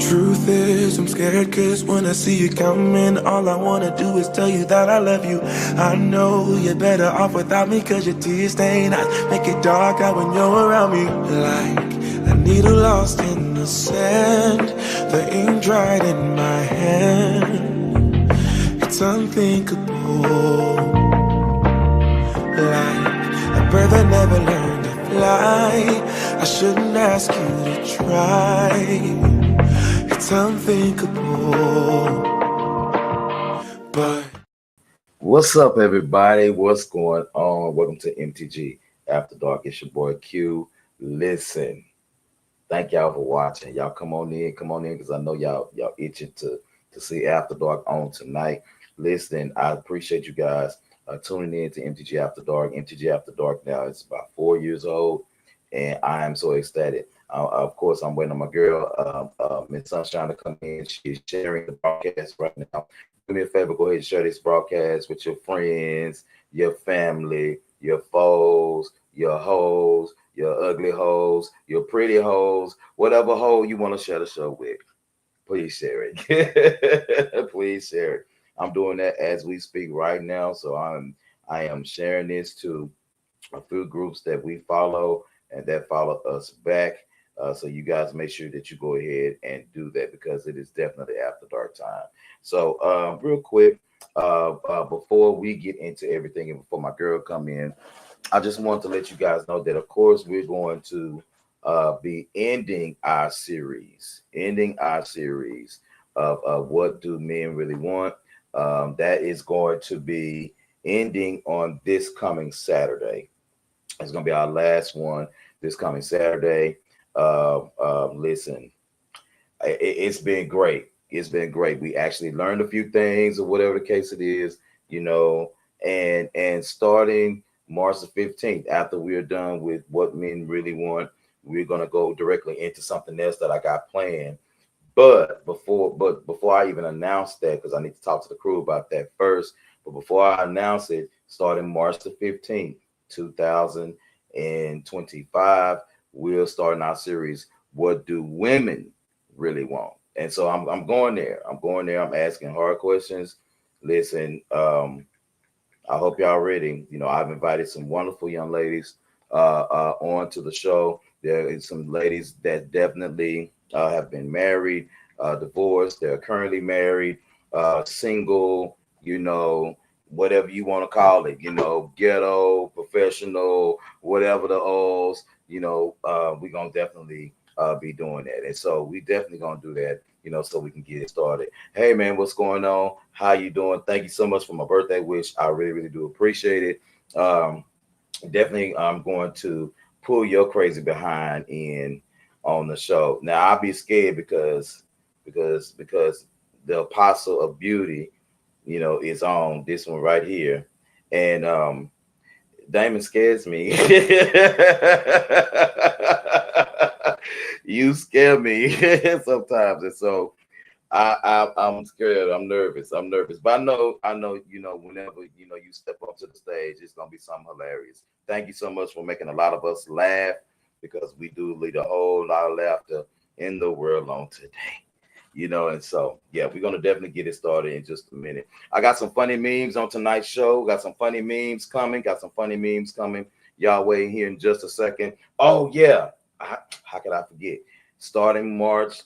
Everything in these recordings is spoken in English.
Truth is, I'm scared cause when I see you coming, all I wanna do is tell you that I love you. I know you're better off without me cause your tears stain eyes make it dark out when you're around me. Like a needle lost in the sand, the ink dried in my hand. It's unthinkable. Like a bird that never learned to fly, I shouldn't ask you to try. It's unthinkable, but What's up, everybody? What's going on? Welcome to MTG After-Dark. It's your boy Q. Listen, thank y'all for watching. Y'all come on in, because I know y'all itching to see After-Dark on tonight. Listen, I appreciate you guys tuning in to MTG After-Dark. MTG After-Dark now it's about 4 years old, and I am so ecstatic. Of course, I'm waiting on my girl, Miss Sunshine, to come in. She's sharing the broadcast right now. Do me a favor, go ahead and share this broadcast with your friends, your family, your foes, your hoes, your ugly hoes, your pretty hoes, whatever hoe you want to share the show with. Please share it. Please share it. I'm doing that as we speak right now. So I am sharing this to a few groups that we follow and that follow us back. So you guys make sure that you go ahead and do that because it is definitely after dark time. So real quick, before we get into everything and before my girl come in, I just want to let you guys know that of course we're going to be ending our series of what do men really want. That is going to be ending on this coming Saturday. It's going to be our last one this coming Saturday. Listen, it's been great. It's been great. We actually learned a few things or whatever the case it is, you know, and starting March the 15th, after we're done with what men really want, we're gonna go directly into something else that I got planned. But before I even announce that, because I need to talk to the crew about that first. But before I announce it, starting March the 15th, 2025, we're starting our series, What Do Women Really Want? And so I'm going there. I'm going there. I'm asking hard questions. Listen, I hope y'all ready. You know, I've invited some wonderful young ladies on to the show. There is some ladies that definitely have been married, divorced. They're currently married, single, you know, whatever you want to call it, you know, ghetto, professional, whatever the O's, you know, we're going to definitely be doing that. And so we definitely going to do that, you know, so we can get it started. Hey, man, what's going on? How you doing? Thank you so much for my birthday wish. I really, really do appreciate it. Definitely, I'm going to pull your crazy behind in on the show. Now, I'll be scared because the apostle of beauty, you know, is on this one right here. And Damon scares me. You scare me sometimes. And so I'm scared. I'm nervous. But I know, you know, whenever, you know, you step up to the stage, it's going to be something hilarious. Thank you so much for making a lot of us laugh because we do lead a whole lot of laughter in the world on today. You know, and so yeah, we're gonna definitely get it started in just a minute. I got some funny memes on tonight's show. Got some funny memes coming. Y'all wait here in just a second. Oh yeah, how could I forget? Starting March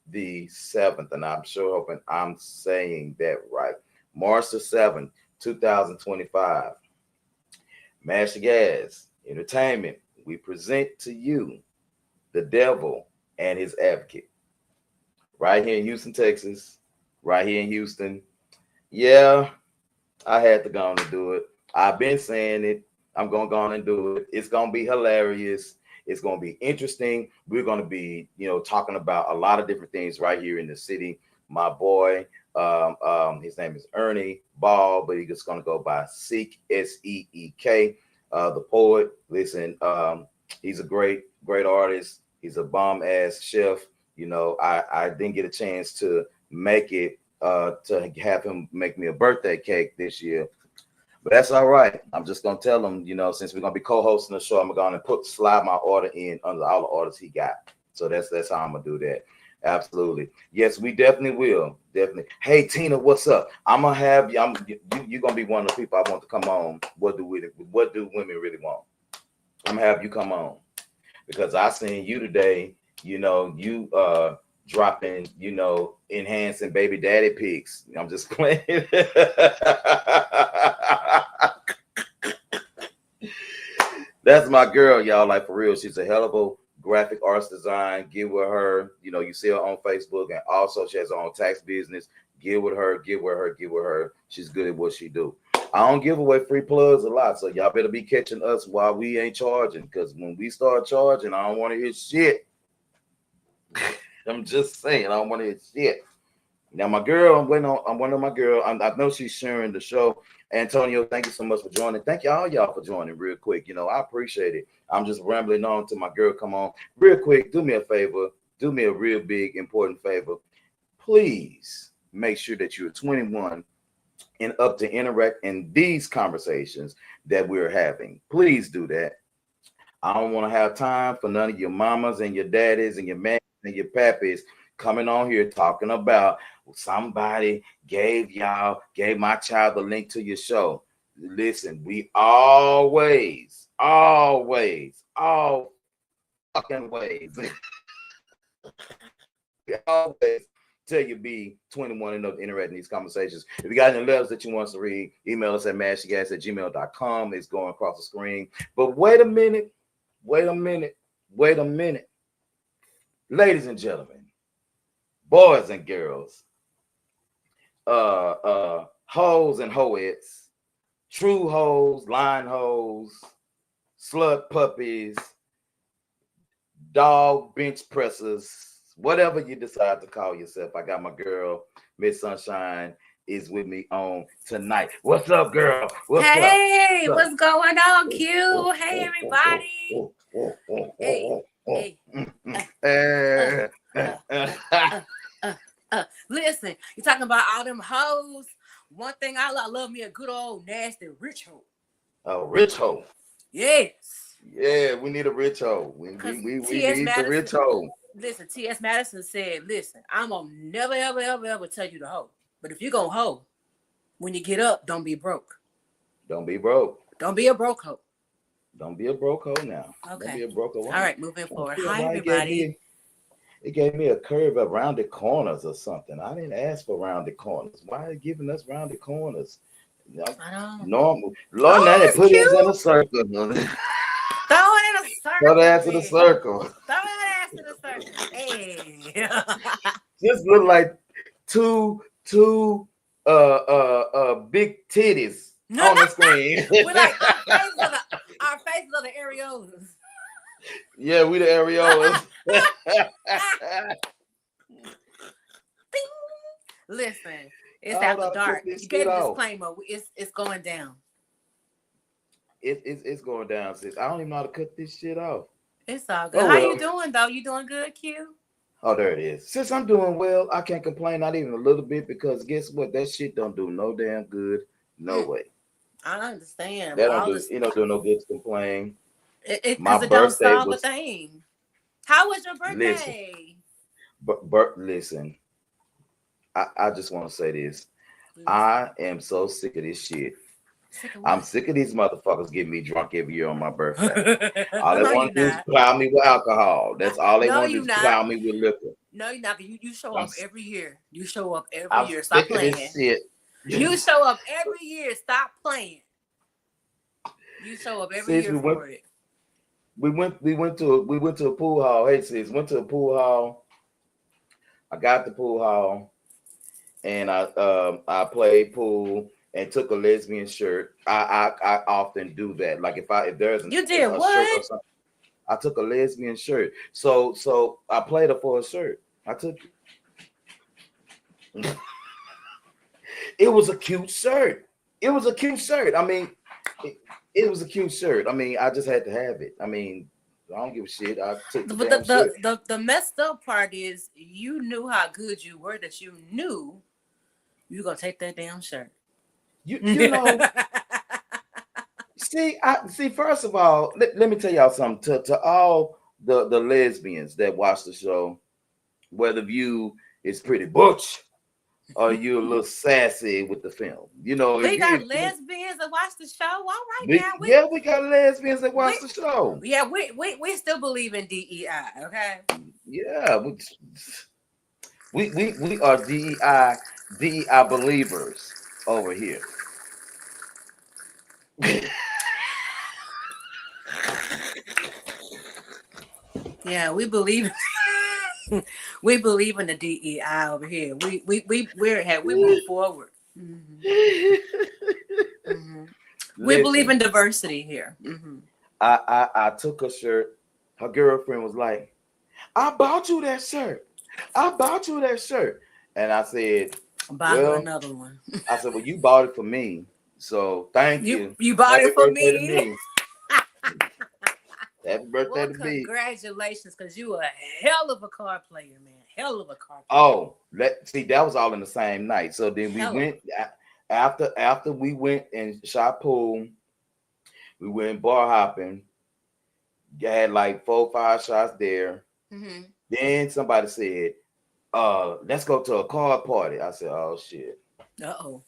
the 7th, and I'm sure hoping I'm saying that right. March the 7th, 2025. Mash the Gas Entertainment. We present to you the devil and his advocate right here in Houston, Texas, right here in Houston. Yeah, I had to go on and do it. I've been saying it. I'm going to go on and do it. It's going to be hilarious. It's going to be interesting. We're going to be, you know, talking about a lot of different things right here in the city. My boy, his name is Ernie Ball, but he's just going to go by Seek, Seek, the poet. Listen, he's a great artist. He's a bomb ass chef. You know, I didn't get a chance to make it to have him make me a birthday cake this year. But that's all right. I'm just gonna tell him, you know, since we're gonna be co-hosting the show, I'm gonna slide my order in under all the orders he got. So that's how I'm gonna do that. Absolutely. Yes, we definitely will. Definitely. Hey Tina, what's up? I'm gonna have you. You're gonna be one of the people I want to come on. What do women really want? I'm gonna have you come on because I seen you today. You dropping, enhancing baby daddy pics. I'm just playing. That's my girl, y'all. Like for real, she's a hell of a graphic arts design. Get with her. You see her on Facebook, and also she has her own tax business. Get with her. Get with her. Get with her. She's good at what she do. I don't give away free plugs a lot, so y'all better be catching us while we ain't charging. Because when we start charging, I don't want to hear shit. I'm just saying, I don't want to hear shit. Now, my girl, I'm waiting on my girl. I know she's sharing the show. Antonio, thank you so much for joining. Thank you all y'all for joining real quick. I appreciate it. I'm just rambling on to my girl. Come on, real quick. Do me a favor. Do me a real big, important favor. Please make sure that you're 21 and up to interact in these conversations that we're having. Please do that. I don't want to have time for none of your mamas and your daddies and your man and your pappies coming on here talking about somebody gave my child the link to your show. Listen, we all fucking ways, we always tell you be 21 and up to interact in these conversations. If you got any letters that you want us to read, email us at mashgas@gmail.com. It's going across the screen. But wait a minute. Ladies and gentlemen, boys and girls, hoes and hoettes, true hoes, line hoes, slut puppies, dog bench pressers, whatever you decide to call yourself. I got my girl, Miss Sunshine, is with me on tonight. What's up, girl? What's up? What's going on, Q? Hey, everybody. Listen, you're talking about all them hoes. One thing I love me a good old nasty rich hoe. A rich hoe. Yes. Yeah, we need a rich hoe. We need the rich hoe. Listen, T.S. Madison said, listen, I'm gonna never, ever tell you to hoe. But if you're gonna hoe, when you get up, don't be broke. Don't be broke. Don't be a broke hoe. Don't be a broke hoe now. Okay. Don't be a broke hoe. All right, moving forward. Hi, everybody. It gave me a curve of rounded corners or something. I didn't ask for rounded corners. Why are you giving us rounded corners? I don't normal. Lord, now they put us in a circle. Throw it in a circle. Throw the ass in a circle. Throw that ass in a circle. Hey. Just look like two big titties on the screen. We're like our faces are the areolas. Yeah, we the areolas. Listen, it's after dark. You gave a disclaimer. It's going down. It's going down, sis. I don't even know how to cut this shit off. It's all good. How you doing, though? You doing good, Q? Oh, there it is. Since I'm doing well, I can't complain, not even a little bit, because guess what? That shit don't do no damn good. No way. I understand. That don't do no good to complain. Because it don't solve a thing. How was your birthday? Listen, I just want to say this. I am so sick of this shit. I'm sick of these motherfuckers getting me drunk every year on my birthday. All they want to do is plow me with alcohol. That's all they want to do is plow me with liquor. No, you're not. You show up every year. You show up every year. Stop playing. You show up every year. Stop playing. You show up every year for it. We went to a pool hall. Hey sis, went to a pool hall. I got the pool hall, and I played pool and took a lesbian shirt. I often do that. Like if there's you did a what? shirt or something, I took a lesbian shirt. So I played her for a shirt. I took it. It was a cute shirt. It was a cute shirt. I mean, it was a cute shirt. I mean, I just had to have it. I mean, I don't give a shit. I took the messed up part is you knew how good you were, that you knew you were gonna take that damn shirt. You know. See, first of all, let me tell y'all something. To all the lesbians that watch the show, whether you is pretty butch or you a little sassy with the film. You know, we got lesbians that watch the show. All right, now we got lesbians that watch the show. Yeah, we still believe in DEI. Okay. Yeah, we are DEI believers over here. Yeah, we believe. We believe in the DEI over here. We move forward. Mm-hmm. Mm-hmm. We believe in diversity here. Mm-hmm. I took a shirt. Her girlfriend was like, "I bought you that shirt. I bought you that shirt." And I said, "Buy another one." I said, "Well, you bought it for me, so thank you. You bought it for me." Happy birthday to me. Congratulations, because you a hell of a card player, man. Hell of a card player. Oh, that was all in the same night. So then we went after we went and shot pool. We went bar hopping. Had like 4 or 5 shots there. Mm-hmm. Then somebody said, let's go to a card party. I said, oh shit. Uh-oh.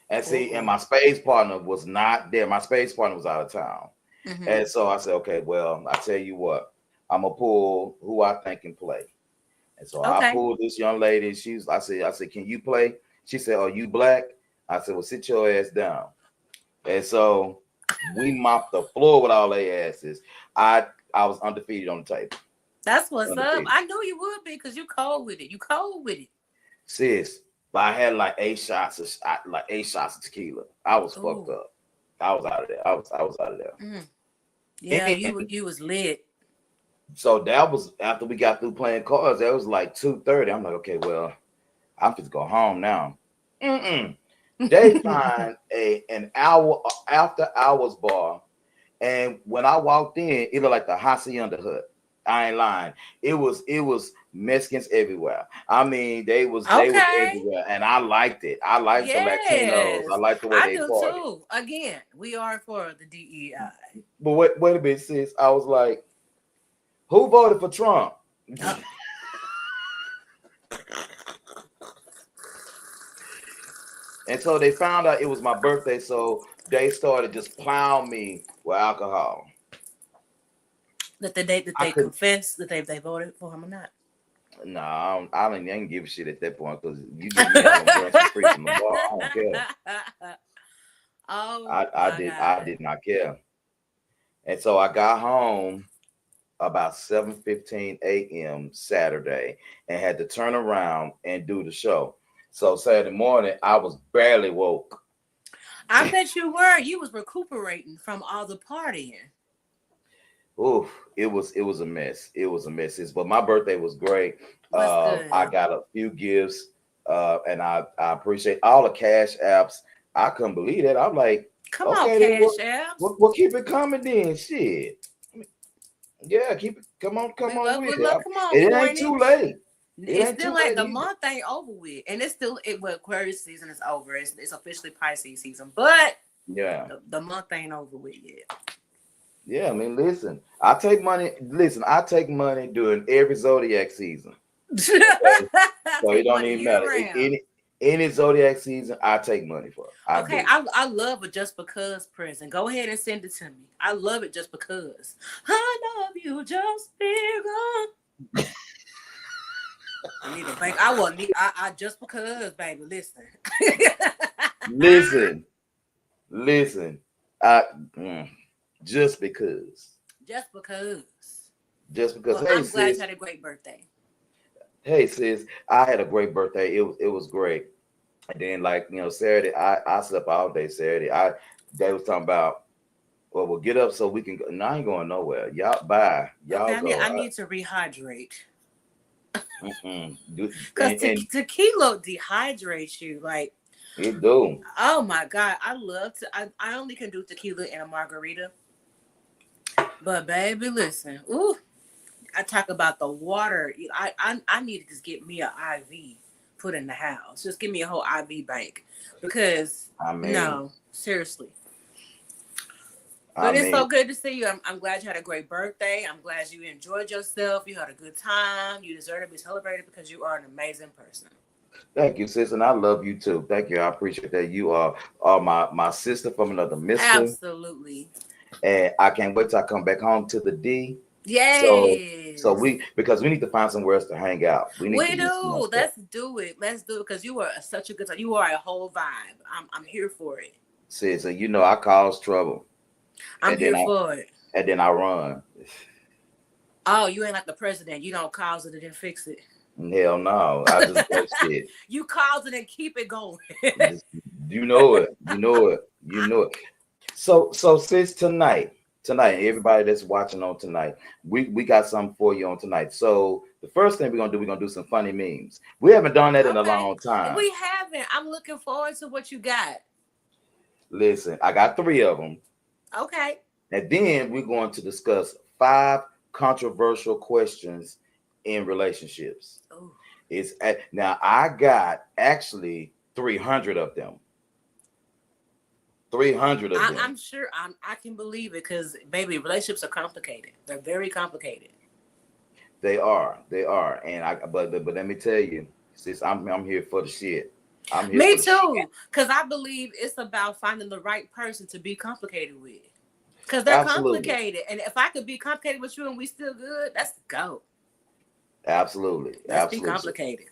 And see, and my space partner was not there. My space partner was out of town. Mm-hmm. And so I said, okay, well, I tell you what, I'm gonna pull who I think can play. And so I pulled this young lady. I said, can you play? She said, oh, you black? I said, well, sit your ass down. And so we mopped the floor with all their asses. I was undefeated on the table. That's what's up. I knew you would be because you cold with it. Sis, but I had like 8 shots of tequila. I was fucked up. I was out of there. I was out of there. Mm. Yeah, you was lit. So that was after we got through playing cards. That was like 2:30. I'm like, okay, well, I'm just go home now. They find an hour after hours bar, and when I walked in, it looked like the Hacienda Hut. I ain't lying. It was Mexicans everywhere. I mean, they was everywhere, and I liked it. I liked the Latinos. I liked the way they party. I do too. Again, we are for the DEI. But wait a minute, sis. I was like, who voted for Trump? And so they found out it was my birthday, so they started just plowing me with alcohol. That they confessed that they voted for him or not? No, I didn't give a shit at that point because you just free from the bar. I don't care. I did not care. And so I got home about 7:15 a.m. Saturday and had to turn around and do the show. So Saturday morning, I was barely woke. I bet you were. You was recuperating from all the partying. Oof, it was a mess. It was a mess. But my birthday was great. I got a few gifts, and I appreciate all the cash apps. I couldn't believe it. I'm like, come on, cash apps. We'll keep it coming then. Shit. Yeah, keep it. Come on with it. It ain't too late. It's still like the month ain't over with, and it's still Aquarius season is over. It's officially Pisces season, but yeah, the month ain't over with yet. Yeah, I mean, listen, I take money during every zodiac season. So it don't even matter. Any zodiac season, I take money for. I love a just because present. Go ahead and send it to me. I love it just because. I love you just because. I need to think. I just because, baby. Listen. Listen. Just because. Well, hey, I'm glad you had a great birthday. Hey sis, I had a great birthday. It was great. And then Saturday, I slept all day Saturday. They was talking about, well, we'll get up so we can go. No, I ain't going nowhere. Y'all bye. Y'all go. I need to rehydrate. Because tequila dehydrates you. Like, it do. Oh my God. I only can do tequila and a margarita. But baby, listen. Ooh. I talk about the water. I need to just get me an IV put in the house. Just give me a whole IV bank. Because no, seriously. But it's so good to see you. I'm glad you had a great birthday. I'm glad you enjoyed yourself. You had a good time. You deserve to be celebrated because you are an amazing person. Thank you, sis, and I love you too. Thank you. I appreciate that. You are my sister from another mister. Absolutely. And I can't wait till I come back home to the D. Yes. So because we need to find somewhere else to hang out. We do. Let's do it. Let's do it because you are such a good time. You are a whole vibe. I'm here for it. Sis, so you know I cause trouble. I'm here for it. And then I run. Oh, you ain't like the president. You don't cause it and then fix it. Hell no. I just do shit. You cause it and keep it going. You know it. You know it. You know it. So sis, tonight, everybody that's watching on tonight, we got something for you on tonight. So the first thing we're gonna do some funny memes. We haven't done that in a long time. We haven't. I'm looking forward to what you got. Listen, I got 3 of them. Okay. And then we're going to discuss 5 controversial questions in relationships. Ooh. Now I got actually 300 of them. 300 of them. I'm sure I can believe it because baby, relationships are complicated. They're very complicated. They are. And but let me tell you, sis, I'm here for the shit. Me too, because I believe it's about finding the right person to be complicated with. Because they're complicated. And if I could be complicated with you and we still good, let's go. Absolutely. Let's be complicated.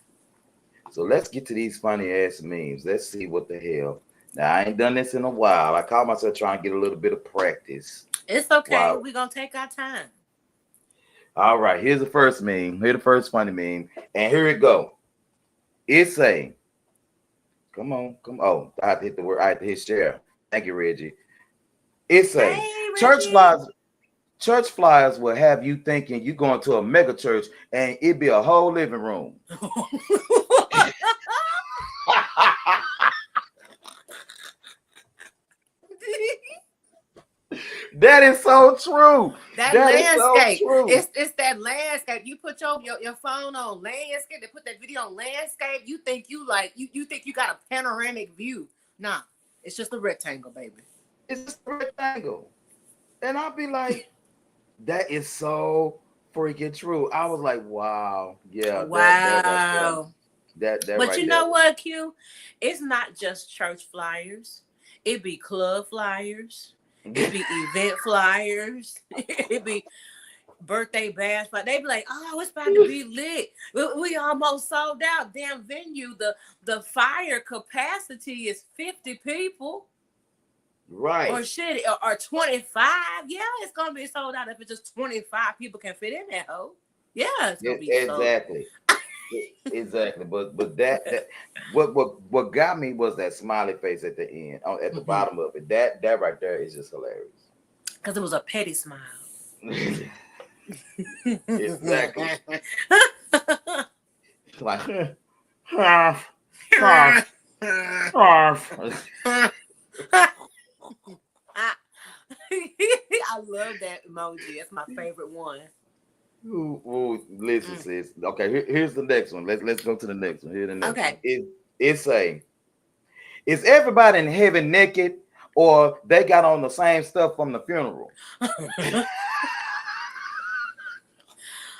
So let's get to these funny ass memes. Let's see what the hell. Now, I ain't done this in a while. I call myself trying to get a little bit of practice. It's okay. Wow. We're going to take our time. All right. Here's the first meme. Here's the first funny meme. And here it go. It's a, come on. Oh, I have to hit the word. I have to hit share. Thank you, Reggie. It's a church flyers will have you thinking you're going to a mega church and it'd be a whole living room. That is so true. That landscape. So true. It's that landscape. You put your phone on landscape. They put that video on landscape. You think you think you got a panoramic view. Nah, it's just a rectangle, baby. It's just a rectangle. And I'll be like, that is so freaking true. I was like, wow. Yeah. Wow. That but right you know what, Q? It's not just church flyers. It be club flyers. It be event flyers. It be birthday bash. But they be like, oh, it's about to be lit. We almost sold out. Damn venue. The fire capacity is 50 people. Right. Or shit, or 25. Yeah, it's gonna be sold out if it's just 25 people can fit in that hole. Yeah, it's gonna be exactly. Exactly. But that what got me was that smiley face at the end, at the bottom of it. That right there is just hilarious. Because it was a petty smile. Exactly. Like I love that emoji. It's my favorite one. Ooh, listen, sis. Okay, here's the next one. Let's go to the next one. Here's the next one. It's is everybody in heaven naked or they got on the same stuff from the funeral?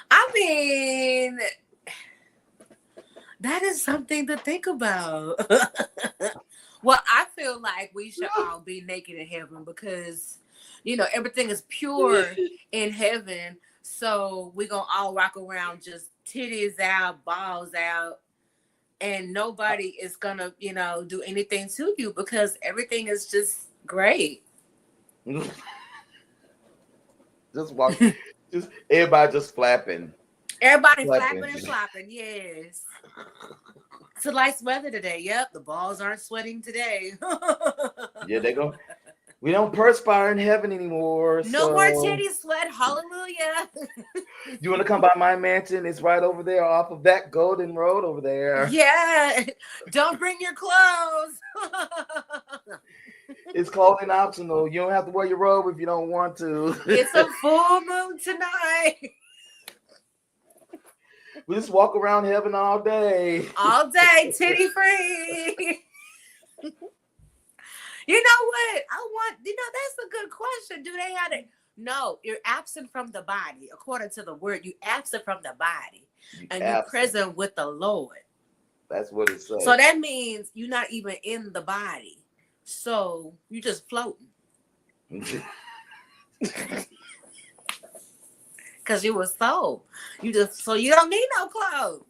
I mean, that is something to think about. Well, I feel like we should all be naked in heaven because, everything is pure in heaven. So we're going to all rock around just titties out, balls out. And nobody is going to, do anything to you because everything is just great. Just walking. Just everybody just flapping. Everybody flapping and flopping, yes. It's a nice weather today. Yep, the balls aren't sweating today. Yeah, they go. We don't perspire in heaven anymore. No more titty sweat. Hallelujah. You want to come by my mansion? It's right over there off of that golden road over there. Yeah. Don't bring your clothes. It's clothing optional. You don't have to wear your robe if you don't want to. It's a full moon tonight. We just walk around heaven all day. All day, titty free. You know what? That's a good question. Do they have it? No, you're absent from the body. According to the word, you absent from the body. And you're present with the Lord. That's what it says. So that means you're not even in the body. So you just floating. Because you were soul. So you don't need no clothes.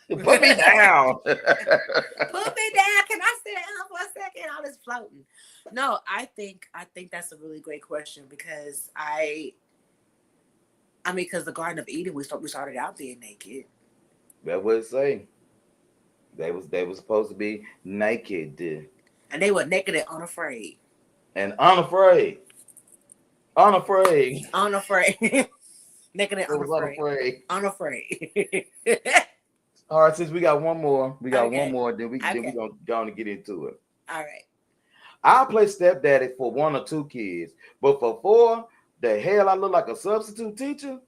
Put me down. Put me down. Can I sit down for a second? All this floating. No, I think that's a really great question because because the Garden of Eden, we started out being naked. That's what it say. They was supposed to be naked. And they were naked and unafraid. And unafraid. Unafraid. Unafraid. Naked and unafraid. Unafraid. All right, since we got one more, then we gonna go on and get into it. All right. I'll play stepdaddy for 1 or 2 kids, but for 4, the hell I look like a substitute teacher.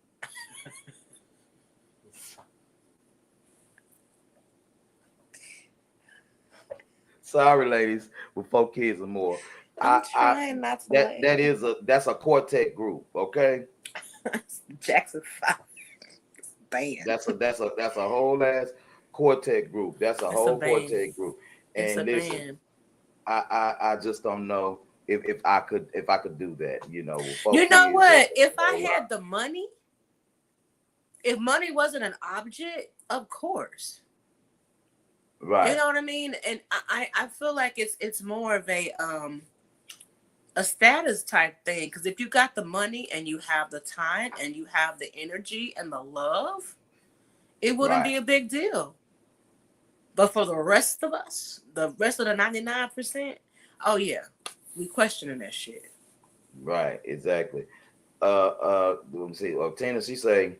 Sorry, ladies, with 4 kids or more. I'm trying not to. That's a quartet group, okay? Jackson 5 band. That's a whole ass quartet group. That's a whole quartet group. And listen, I just don't know if I could do that. You know what? If I had the money, if money wasn't an object, of course. Right. You know what I mean? And I feel like it's more of a status type thing. Because if you got the money and you have the time and you have the energy and the love, it wouldn't be a big deal. But for the rest of us, the rest of the 99%, oh yeah, we questioning that shit. Right, exactly. Let me see. Tina, she say,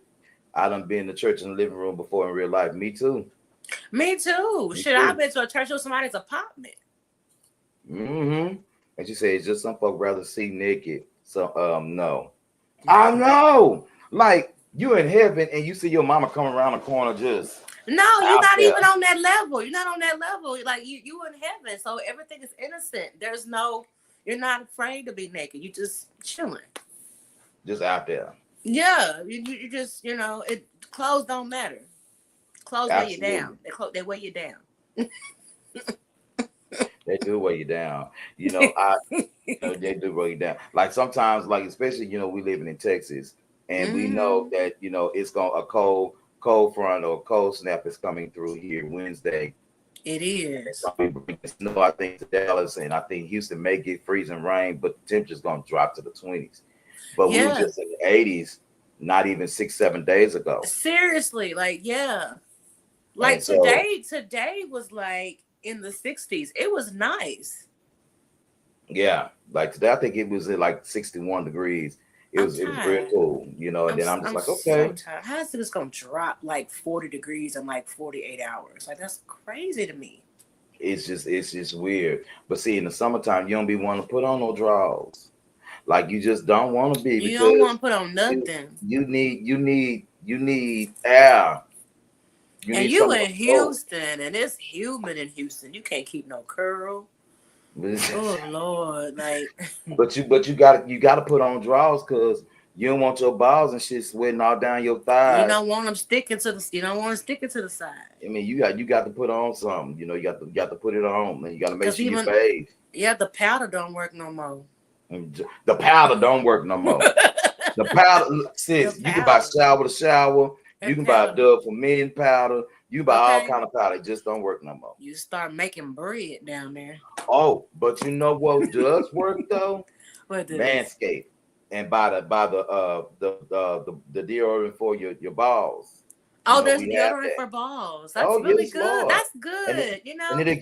I done been to church in the living room before in real life. Me too. Me too. I've been to a church or somebody's apartment. Mm-hmm. And she said, it's just some folk rather see naked. So no. I know. Like you in heaven and you see your mama coming around the corner just. No, you're not even on that level. You're not on that level. Like you in heaven. So everything is innocent. You're not afraid to be naked. You just chilling. Just out there. Yeah. You just, clothes don't matter. Clothes weigh you down. They weigh you down. They do weigh you down. They do weigh you down. Like sometimes, like especially, we living in Texas and we know that, it's a cold front or cold snap is coming through here Wednesday. It is. Snow, I think, to Dallas, and I think Houston may get freezing rain, but the temperature's going to drop to the 20s. But we were just in the 80s, not even 6-7 days ago. Seriously, like today was like in the 60s. It was nice. Yeah, like today, I think it was at like 61 degrees. It was real cool, and then I'm just like, okay. So how is this gonna drop like 40 degrees in like 48 hours? Like that's crazy to me. It's just weird. But see, in the summertime, you don't be wanting to put on no drawers. Like you just don't want to be. You don't want to put on nothing. You need air. You in Houston, and it's humid in Houston. You can't keep no curl. Oh Lord, but you got to put on drawers because you don't want your balls and shit sweating all down your thighs. You don't want them sticking to the. You don't want to stick it to the side. I mean, you got to put on something. You got to put it on, and you got to make sure you bathe. Yeah, the powder don't work no more. The powder don't work no more. The powder, sis, you can buy shower to shower. You can buy Dove for men powder. You buy all kind of powder. It just don't work no more. You start making bread down there. Oh, but you know what does work though? What does? Manscaped and buy the deodorant for your balls. Oh, there's deodorant for balls. That's really good. Lord. That's good. And it'll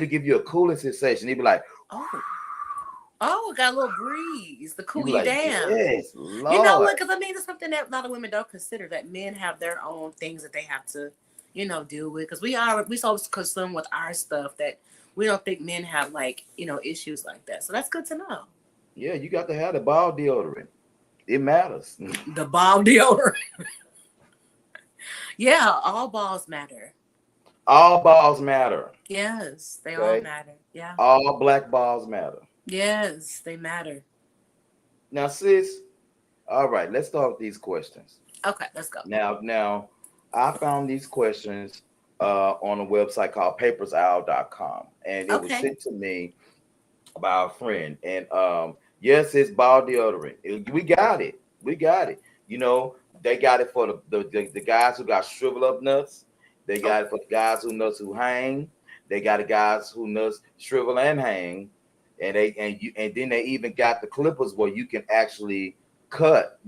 give you a cooling sensation. It'll be like, oh, got a little breeze to cool you like, down. Yes, Lord. You know what? Because it's something that a lot of women don't consider, that men have their own things that they have to, deal with. Because we so consumed with our stuff that we don't think men have issues like that. So that's good to know. Yeah, you got to have the ball deodorant. It matters. The ball deodorant. Yeah, all balls matter. All balls matter. Yes, they all Okay, matter. Yeah. all black balls matter. Yes, they matter. Now, sis, all right, let's start with these questions. Okay, let's go. Now, I found these questions on a website called papersowl.com, and it was Okay. sent to me by a friend. And yes, it's ball deodorant. We got it. We got it. You know, they got it for the guys who got shrivel up nuts. They Oh, got it for the guys who nuts who hang. They got the guys who nuts shrivel and hang. And then they even got the clippers where you can actually cut,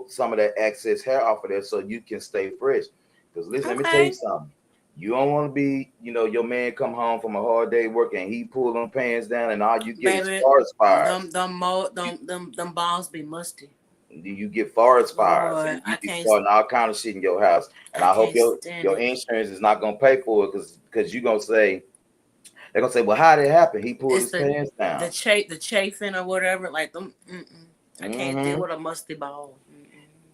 some of that excess hair off of there so you can stay fresh. Because listen, let me tell you okay. something. You don't want to be, your man come home from a hard day work and he pull them pants down and all you get is Baby, forest fires. them balls be musty. You get forest fires Lord, and you be starting all kind of shit in your house. And I I hope can't your stand your it. insurance is not gonna pay for it because you're gonna say they're gonna say, well, how did it happen? He pulled It's his pants down. the chafing or whatever. Like them. I can't deal Hmm. with a musty ball.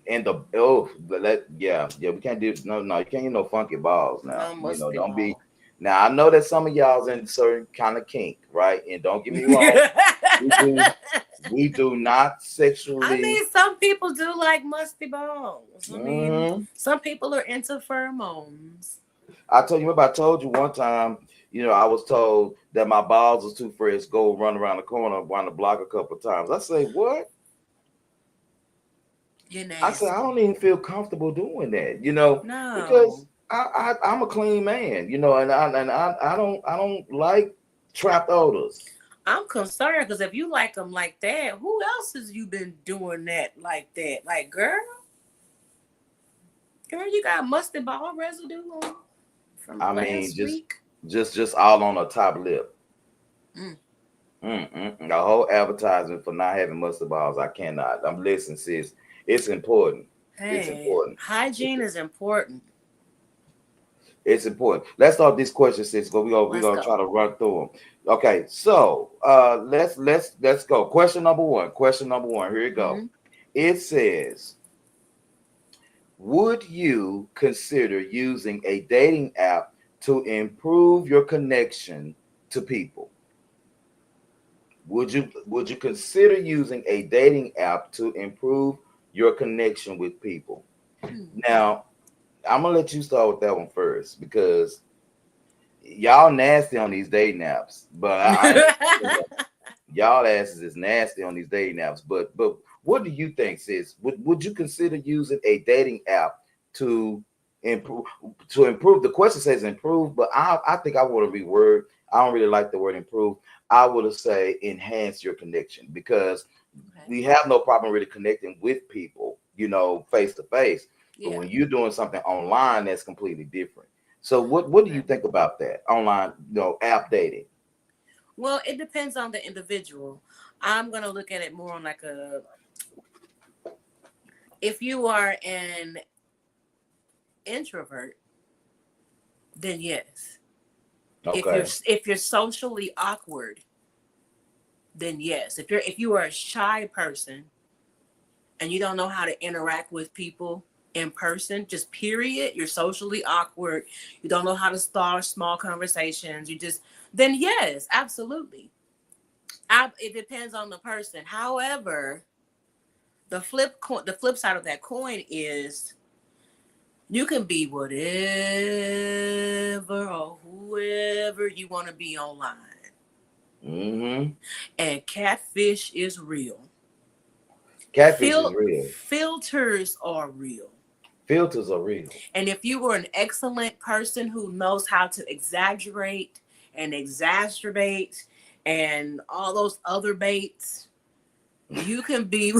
And we can't do no, you can't get no funky balls now. No musty Don't be. ball. Now I know that some of y'all's in certain kind of kink, right? And don't get me wrong, we do we do not I sexually. mean, some people do like musty balls. I mean, Mhm. some people are into pheromones. I told you, remember I told you one time, I was told that my balls was too fresh, go run around the corner, around the block a couple of times. I say, what? You're I said, I nasty. don't even feel comfortable doing that, because No, I'm a clean man, and I don't like trapped odors. I'm concerned because if you like them like that, who else has you been doing that like that? Like, girl, you got musty ball residue on from I mean, last just week. just all on the top lip. Mm. The whole advertisement for not having mustard balls, I cannot. I'm listening, sis. It's important. It's Hey, important. hygiene is important. It's important. Let's start this question, sis. We're Let's gonna try go. to run through them. Okay, so let's go. Question number one. Question number one. Here you go. Hmm. It says, would you consider using a dating app to improve your connection to people? Would you consider using a dating app to improve your connection with people? Now, I'm gonna let you start with that one first because y'all nasty on these dating apps, but y'all asses is nasty on these dating apps. But what do you think, sis? Would you consider using a dating app to improve to improve? The question says improve, but I think I want to reword. I don't really like the word improve. I would say enhance your connection because Okay. we have no problem really connecting with people, face to face. But Yeah. when you're doing something online, that's completely different. So what do you Okay. think about that online, app dating? Well, it depends on the individual. I'm gonna look at it more on like if you are an introvert, then yes. Okay. If you're socially awkward, then yes. If you are a shy person and you don't know how to interact with people in person, just period, you're socially awkward, you don't know how to start small conversations, then yes, absolutely. It depends on the person. However, the flip side of that coin is you can be whatever or whoever you want to be online. Mm-hmm. And catfish is real. Catfish is real. Filters are real. Filters are real. And if you were an excellent person who knows how to exaggerate and exacerbate and all those other baits, you can be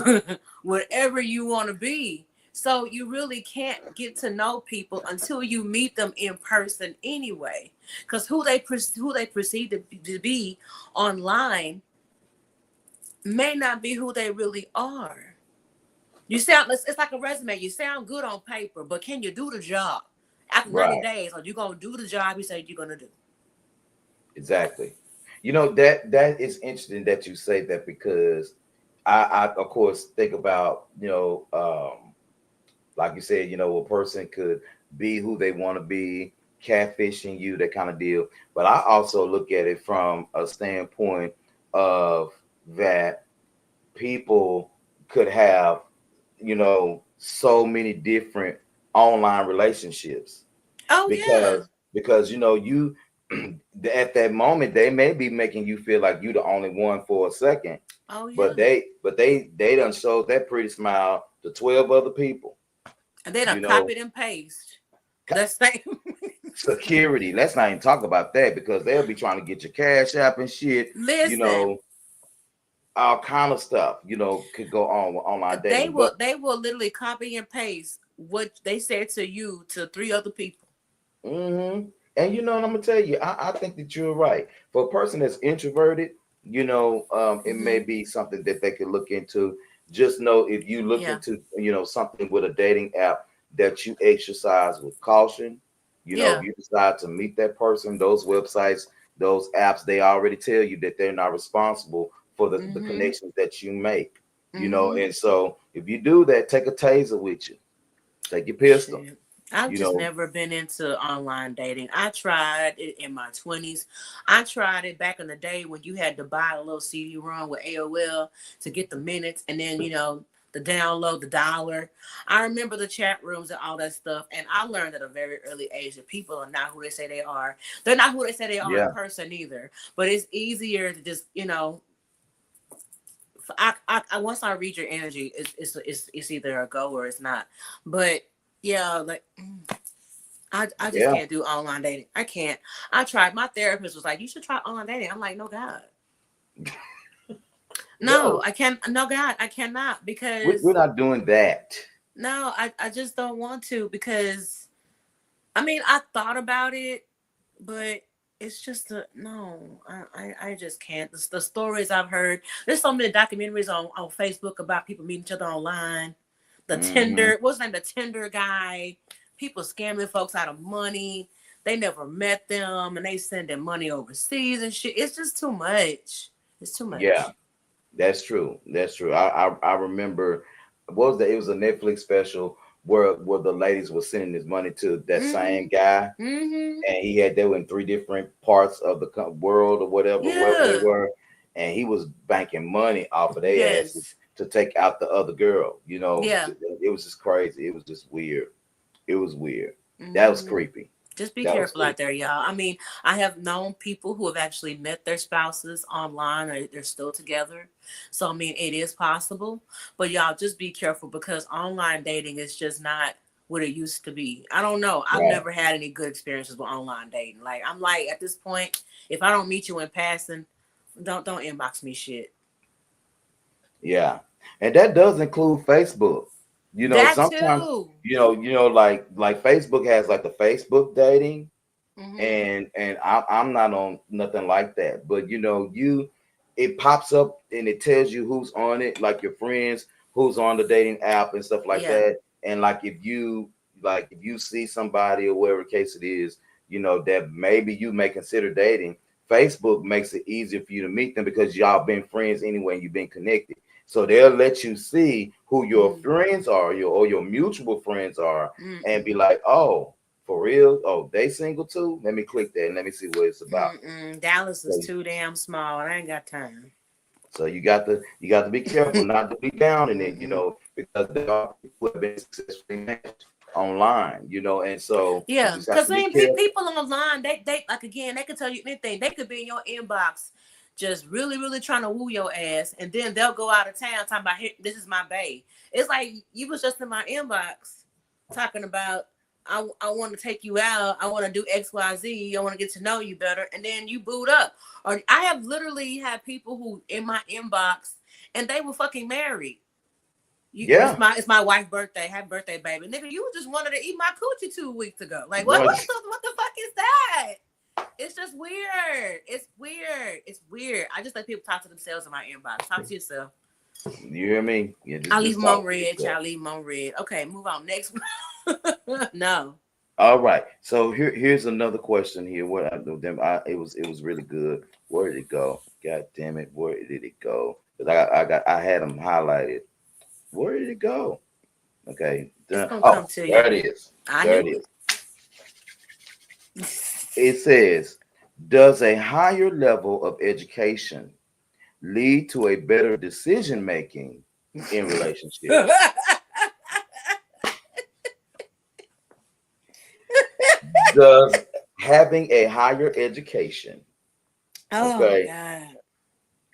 whatever you want to be. So you really can't get to know people until you meet them in person anyway. Because who they perceive to be online may not be who they really are. It's like a resume. You sound good on paper, but can you do the job? After 90 Right. days, are you gonna do the job you said you're gonna do? Exactly. That is interesting that you say that because I of course think about, like you said, a person could be who they want to be, catfishing you, that kind of deal. But I also look at it from a standpoint of that people could have, so many different online relationships Oh yeah. because you at that moment they may be making you feel like you the only one for a second, Oh yeah. but they done showed that pretty smile to 12 other people. And they done You know, copied and paste the same. security. Let's not even talk about that because they'll be trying to get your cash app and shit. You Listen, know, all kind of stuff. Could go on with online they dating. will But they will literally copy and paste what they said to you to 3 other people. and I'm gonna tell you, I think that you're right. For a person that's introverted, it may be something that they could look into. Just know if you look Yeah. into something with a dating app that you exercise with caution. If Yeah. you decide to meet that person, those websites, those apps, they already tell you that they're not responsible for the connections that you make. And so if you do that, take a taser with you, take your pistol. Shit. I've You just know, never been into online dating. I tried it in my 20s. I tried it back in the day when you had to buy a little CD-ROM with AOL to get the minutes and then, the download, the dollar. I remember the chat rooms and all that stuff. And I learned at a very early age that people are not who they say they are. They're not who they say they are in yeah, person either. But it's easier to just, once I read your energy, it's either a go or it's not. But yeah, like I just yeah. can't do online dating. I can't. I tried. My therapist was like, "You should try online dating." I'm like, "No, God, no, No, I can't. No, God, I cannot we're because not doing that. no, I just don't want to because I mean I thought about it, but it's just no. I just can't. The stories I've heard. There's so many documentaries on Facebook about people meeting each other online. The Hmm. Tinder, what's his name? The Tinder guy. People scamming folks out of money. They never met them, and they sending money overseas and shit. It's just too much. It's too Yeah, much. that's true. That's true. I remember what was that? It was a Netflix special where the ladies were sending this money to that same Mhm. guy, Mhm. and they were in three different parts of the world or wherever they Yeah. were, and he was banking money off of their asses Yes. to take out the other girl. Yeah. It was just crazy. It was just weird. It was weird. That was Mhm. creepy. Just be That was careful out creepy. there, y'all. I mean, I have known people who have actually met their spouses online or they're still together. So, I mean, it is possible. But y'all just be careful because online dating is just not what it used to be. I don't know. I've Right. never had any good experiences with online dating. Like, I'm like, at this point, if I don't meet you in passing, don't inbox me shit. Yeah, and that does include Facebook. That Sometimes too. like Facebook has like the Facebook dating, Mm-hmm. and I'm not on nothing like that. But it pops up and it tells you who's on it, like your friends, who's on the dating app and stuff like Yeah. that. And if you see somebody or whatever case it is, that maybe you may consider dating. Facebook makes it easier for you to meet them because y'all been friends anyway and you've been connected. So they'll let you see who your Mm. friends are, your mutual friends are, and be Mm-mm. like, oh, for real? Oh, they single too? Let me click that and let me see what it's about. Mm-mm. Dallas is So, too damn small and I ain't got time. so you got to be careful not to be down in it, Mm-mm. because there are people who have been successfully matched online, and so you Yeah, just have because to be careful. people online, they like again, they could tell you anything. They could be in your inbox, just really, really trying to woo your ass, and then they'll go out of town talking about, "Here, this is my bae." It's like you was just in my inbox talking about, I want to take you out, I want to do XYZ, I want to get to know you better, and then you boot up. Or I have literally had people who in my inbox, and they were fucking married. It's Yeah. my wife's birthday. Happy birthday, baby. Nigga, you just wanted to eat my coochie 2 weeks ago. Like, what No, what the fuck is that? It's just weird. It's weird. It's weird. I just let people talk to themselves in my inbox. Talk to yourself. you hear me? Yeah, I leave just them on talk to red, yourself. child. Leave them on red. Okay, move on. Next one. No. All right. So here's another question here. What it was really good. Where did it go? God damn it! Where did it go? Because I had them highlighted. Where did it go? Okay. It's gonna Oh, come to you. there it is. I There it knew is. it. It says, does a higher level of education lead to a better decision making in relationships? Does having a higher education, Oh my okay,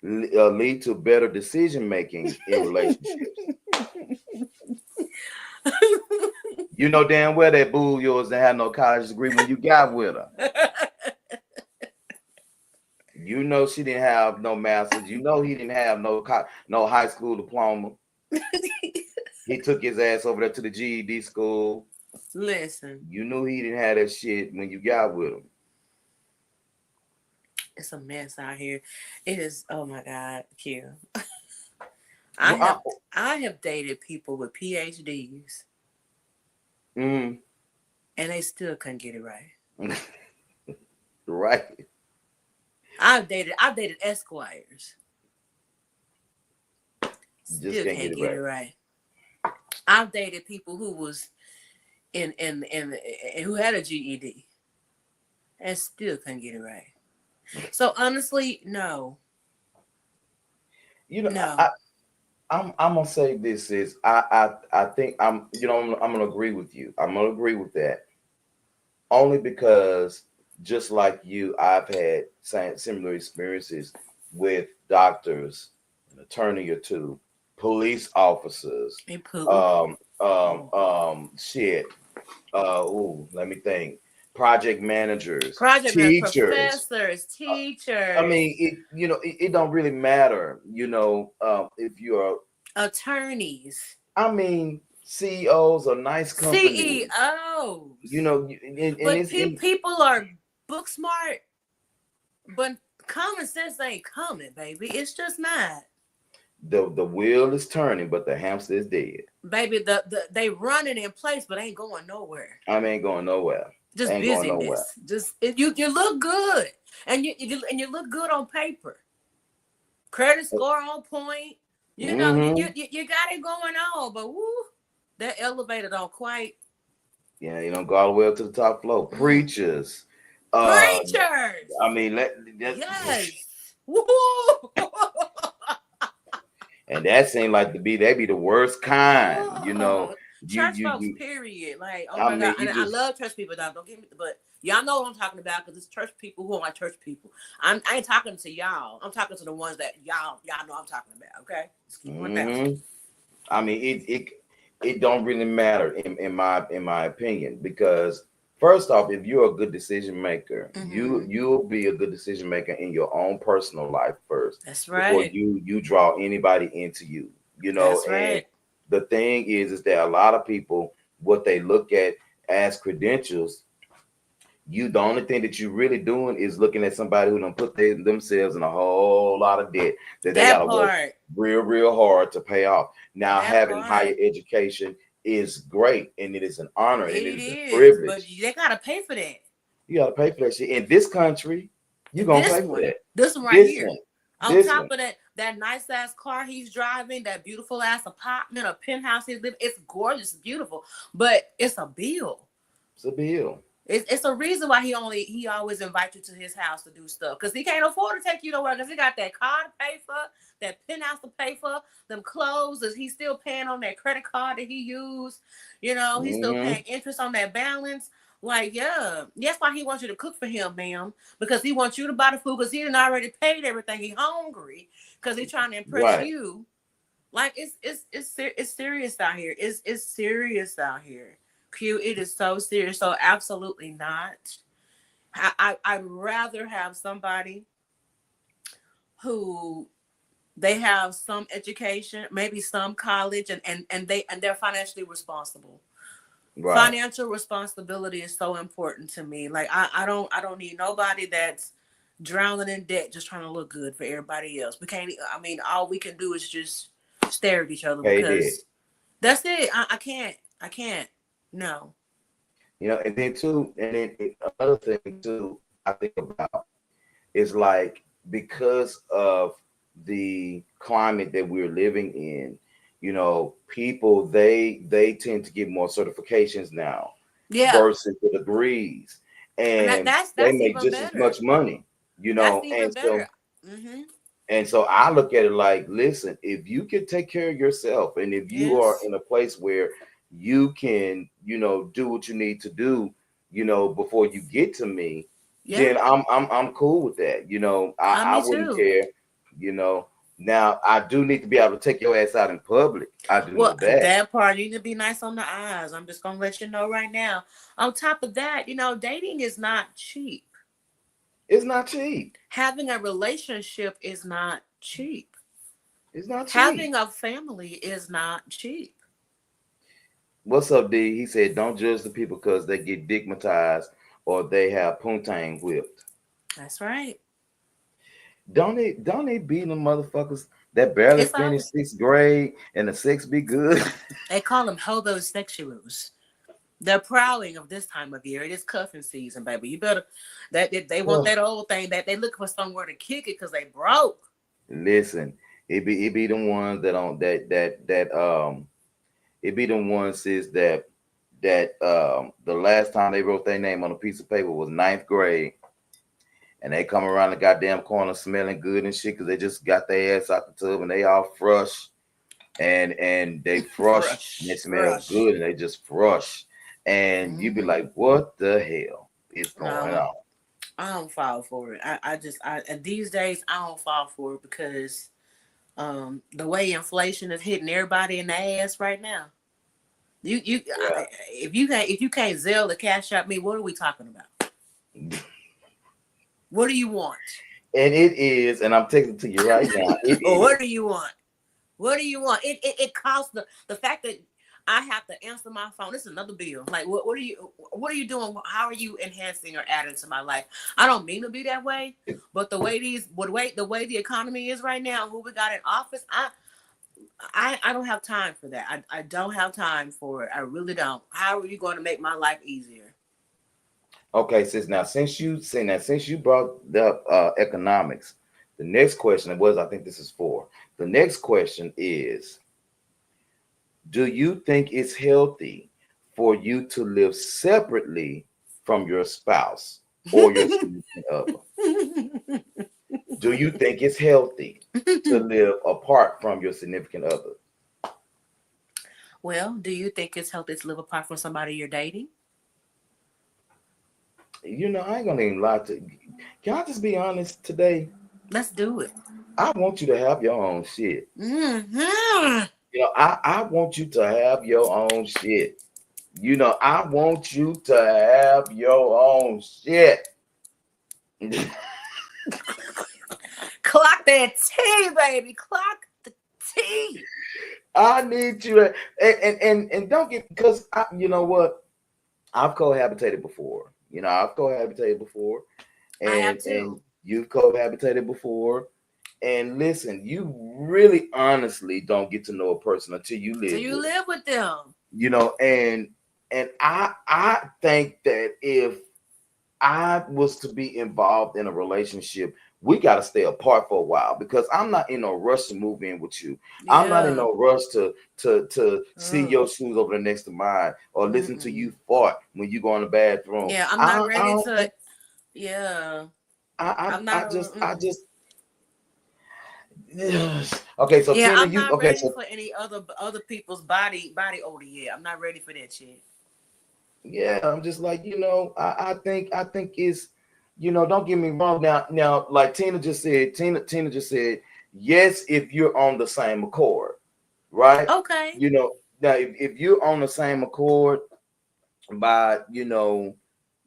God. lead to better decision making in relationships? You know damn well that boo yours didn't have no college degree when you got with her. You know she didn't have no master's. You know he didn't have no high school diploma. He took his ass over there to the GED school. Listen, You knew he didn't have that shit when you got with him. it's a mess out here. It is. Oh my God, Q. Well, I have dated people with PhDs, mm, and they still couldn't get it right. right. I've dated Esquires. Just Still can't can't get get it it right. right. I've dated people who was in who had a GED and still couldn't get it right. So honestly, no. You know, No. I'm gonna say this is I think I'm gonna agree with you. I'm gonna agree with that only because just like you, I've had similar experiences with doctors, an attorney or two, police officers, Hey, Pooh. shit. Let me think. Project managers, Project managers, teachers. professors, I teachers, mean, it don't really matter, if you're, attorneys, I mean, CEOs of nice companies, CEOs. and But it's in people are book smart, but common sense ain't coming, baby. It's just not. the wheel is turning, but the hamster is dead. Baby, they running in place, but ain't going nowhere. I mean, ain't going nowhere. Just Ain't going nowhere. busyness. You look good, and you look good on paper. Credit score on point. You know Mm-hmm. you got it going on, but woo, that elevator don't quite. Yeah, you don't go all the way up to the top floor. Preachers. I Preachers. mean, Yes. Woo. and that seemed like they be the worst kind. Oh, You church you folks, you. period. Like, oh I my God. mean, And you I just. love church people, dog. Don't get me, but y'all know what I'm talking about because it's church people who are like church people. I ain't talking to y'all. I'm talking to the ones that y'all know I'm talking about. Okay. Just keep 1,000. I mean, it don't really matter in my opinion, because first off, if you're a good decision maker, you'll be a good decision maker in your own personal life first That's before right. you draw anybody into you. That's And right. the thing is that a lot of people, what they look at as credentials, the only thing that you're really doing is looking at somebody who done put themselves in a whole lot of debt that they That gotta work part. real hard to pay off. Now, That having higher part. education is great, and it is an honor, and it It is a is, but privilege. they gotta pay for that. You gotta pay for that shit. In this country, you're gonna This pay for one, that. this one right This here. one, On this one. top of that nice ass car he's driving, that beautiful ass apartment, a penthouse he's living. It's gorgeous, beautiful, but it's a bill. It's a bill. It's a reason why he always invites you to his house to do stuff because he can't afford to take you nowhere because he got that car to pay for, that penthouse to pay for, them clothes that he's still paying on that credit card that he used. He's still paying interest on that balance. Like, yeah, that's why he wants you to cook for him, ma'am, because he wants you to buy the food because he done already paid everything. He hungry because he's trying to impress Right. you. Like it's serious out here. It's serious out here. Q, it is so serious. So absolutely not. I'd rather have somebody who they have some education, maybe some college, and they're financially responsible. Right. Financial responsibility is so important to me. Like I don't need nobody that's drowning in debt just trying to look good for everybody else. We can't. I mean, all we can do is just stare at each other Pay debt. because that's it. I can't. I can't. No. And then too, and then another thing too, I think about is like, because of the climate that we're living in, people, they tend to get more certifications now Yeah. versus the degrees. and that's they make even just as better. much money, That's even and better. so I look at it like, listen, if you can take care of yourself, and if you are Yes. in a place where you can, do what you need to do, before you get to me, Yeah. then I'm cool with that. I Me wouldn't too. care. You know, now I do need to be able to take your ass out in public. I do know Well, that. that part, you need to be nice on the eyes. I'm just gonna let you know right now. On top of that, dating is not cheap. It's not cheap. Having a relationship is not cheap. It's not Having cheap. a family is not cheap. What's up, D? He said, don't judge the people because they get digmatized or they have poontang whipped. That's right. Don't they beat them motherfuckers that barely It's all finished sixth grade and the sex be good? they call them hobosexuals. They're prowling of this time of year. It is cuffing season, baby. You better that they want that old thing that they look for somewhere to kick it because they broke. Listen, it be the ones that on that it be the ones is that the last time they wrote their name on a piece of paper was ninth grade, and they come around the goddamn corner smelling good and shit because they just got their ass out the tub and they all frush and they frush and they smell Frush. good and they just frush, and you be like, what the hell is going No, on? I don't fall for it. And these days I don't fall for it because the way inflation is hitting everybody in the ass right now. Yeah. If you can't Zelle the cash out me, what are we talking about? What do you want? And it is, and I'm texting to you right now. It Or is. what do you want? What do you want? It costs the fact that I have to answer my phone. This is another bill. Like what are you doing? How are you enhancing or adding to my life? I don't mean to be that way, but the way the economy is right now, who we got in office, I don't have time for that. I don't have time for it. I really don't. How are you going to make my life easier? Okay, since you brought up economics, the next question was, I think this is four. The next question is, do you think it's healthy for you to live separately from your spouse or your significant other? Do you think it's healthy to live apart from your significant other? Well, do you think it's healthy to live apart from somebody you're dating? I ain't gonna even lie to you. Can I just be honest today? Let's do it. I want you to have your own shit. Mm-hmm. I want you to have your own shit. I want you to have your own shit. Clock that T, baby. Clock the T. I need you to, and don't get, because you know what? I've cohabitated before. I've cohabitated before, I have and too. you've cohabitated before. And listen, you really honestly don't get to know a person until you So live you with them. live with them. And I think that if I was to be involved in a relationship, we got to stay apart for a while, because I'm not in no rush to move in with you. I'm not in Yeah. no rush to see your shoes over the next to mine, or listen to you fart when you go in the bathroom. Yeah, I'm not I ready don't to. think Yeah, I I'm I not. just yes. Okay, so Yeah, Tina, I'm you not okay? ready So for any other people's body odor yet. I'm not ready for that shit. yeah, I'm just like, I think it's, don't get me wrong. Now, like Tina just said, yes, if you're on the same accord, right? Okay. Now if you're on the same accord by,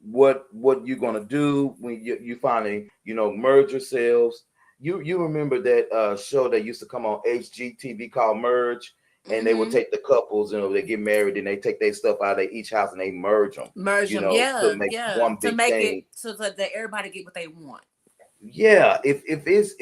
what you're gonna do when you finally, merge yourselves. You remember that show that used to come on HGTV called Merge, and they would take the couples, they get married and they take their stuff out of each house and they merge them, Merge them. to Yeah, make yeah. one To big make it thing. so that everybody get what they want. Yeah, if it's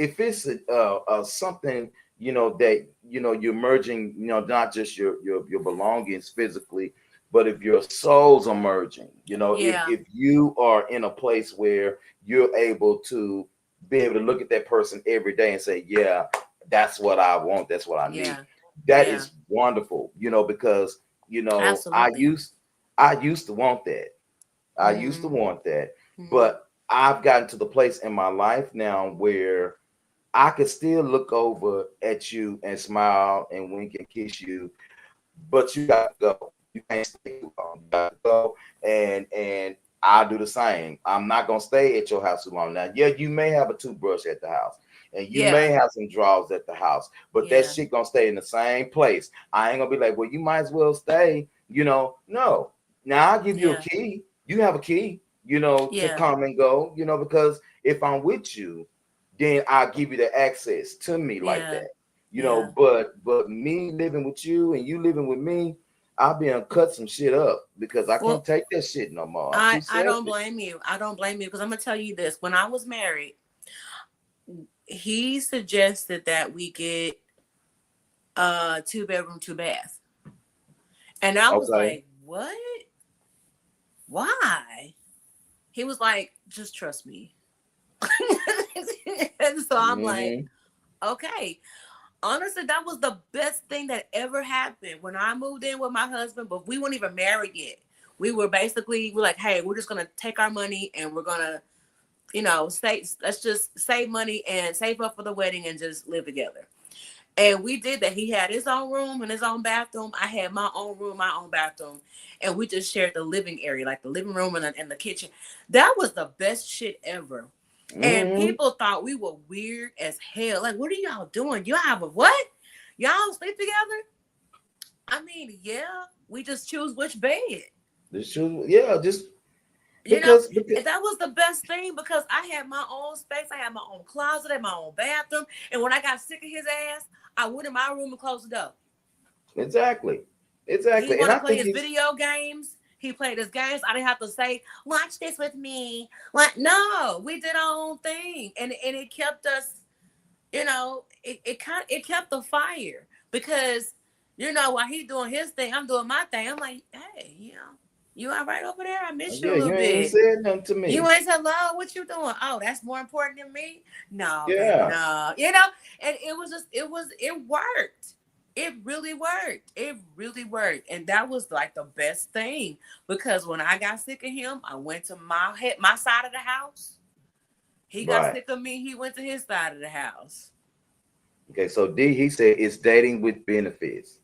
something, that, you're merging, not just your belongings physically, but if your souls are merging, Yeah. if you are in a place where you're able to be able to look at that person every day and say, yeah, that's what I want, that's what I need, Yeah. that Yeah. is wonderful, because I Absolutely. used to want that. I used to want that, but I've gotten to the place in my life now where I can still look over at you and smile and wink and kiss you, but you got to go. You can't stay too long. You got to go, and I'll do the same. I'm not gonna stay at your house too long. Now, yeah, you may have a toothbrush at the house, and you may have some drawers at the house, but that shit gonna stay in the same place. I ain't gonna be like, well, you might as well stay. No. Now I'll give you a key. You have a key, to come and go, because if I'm with you, then I'll give you the access to me like that. But me living with you and you living with me, I'll be cut some shit up because I can't take that shit no more. I don't blame you. I don't blame you because I'm gonna tell you this. When I was married, he suggested that we get 2-bedroom, 2-bath. And I was like, what? Why? He was like, just trust me. And so I'm like, okay. Honestly, that was the best thing that ever happened when I moved in with my husband, but we weren't even married yet. We were like, hey, we're just gonna take our money and we're gonna, let's just save money and save up for the wedding and just live together. And we did that. He had his own room and his own bathroom. I had my own room, my own bathroom. And we just shared the living area, like the living room and the kitchen. That was the best shit ever. And people thought we were weird as hell. Like, what are y'all doing? Y'all have a what? Y'all sleep together? I mean, yeah, we just choose which bed. Because that was the best thing because I had my own space. I had my own closet, I had my own bathroom. And when I got sick of his ass, I went in my room and closed the door. Exactly. He wanted to play his video games. He played his games. I didn't have to say, watch this with me. No, we did our own thing. And it kept us, it kept the fire. Because, while he's doing his thing, I'm doing my thing. I'm like, hey, you all right over there? I miss you a little bit. You ain't said nothing to me. You ain't said, hello, what you doing? Oh, that's more important than me? No, yeah. Baby, no. And it worked. It really worked. It really worked. And that was like the best thing. Because when I got sick of him, I went to my side of the house. He got sick of me. He went to his side of the house. Okay, so D, he said it's dating with benefits.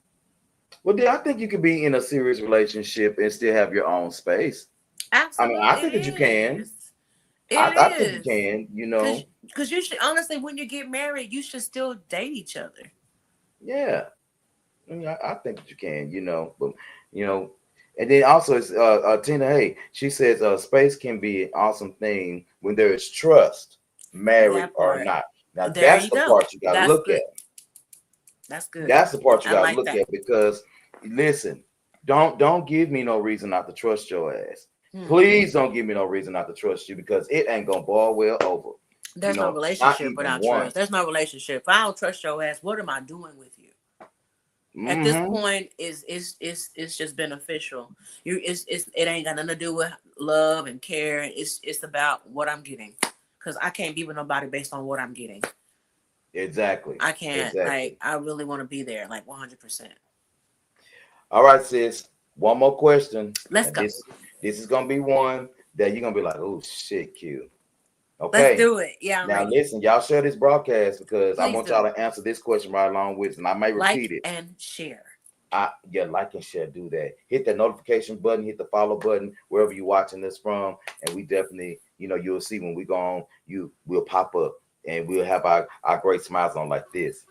Well, D, I think you could be in a serious relationship and still have your own space. Absolutely. I mean, I think that you can. I think you can, Because you should, honestly, when you get married, you should still date each other. Yeah. I think that you can, but and then also it's Tina, hey, she says space can be an awesome thing when there is trust, married or not. Now that's the part you gotta look at. That's good. That's the part you gotta look at because listen, don't give me no reason not to trust your ass. Please don't give me no reason not to trust you because it ain't gonna boil well over. There's no relationship without trust. There's no relationship. If I don't trust your ass, what am I doing with you? At this point, it's just beneficial. It ain't got nothing to do with love and care. It's about what I'm getting, because I can't be with nobody based on what I'm getting. Exactly. I can't. Like, I really want to be there, like 100%. All right, sis. One more question. Let's go. This is gonna be one that you're gonna be like, oh shit, Q. Okay. Let's do it. Yeah. Now listen, y'all share this broadcast because I want y'all to answer this question right along with it, and I may repeat it. And share. Like and share. Do that. Hit that notification button. Hit the follow button wherever you're watching this from, and we definitely, you'll see when we go on. We'll pop up, and we'll have our great smiles on like this.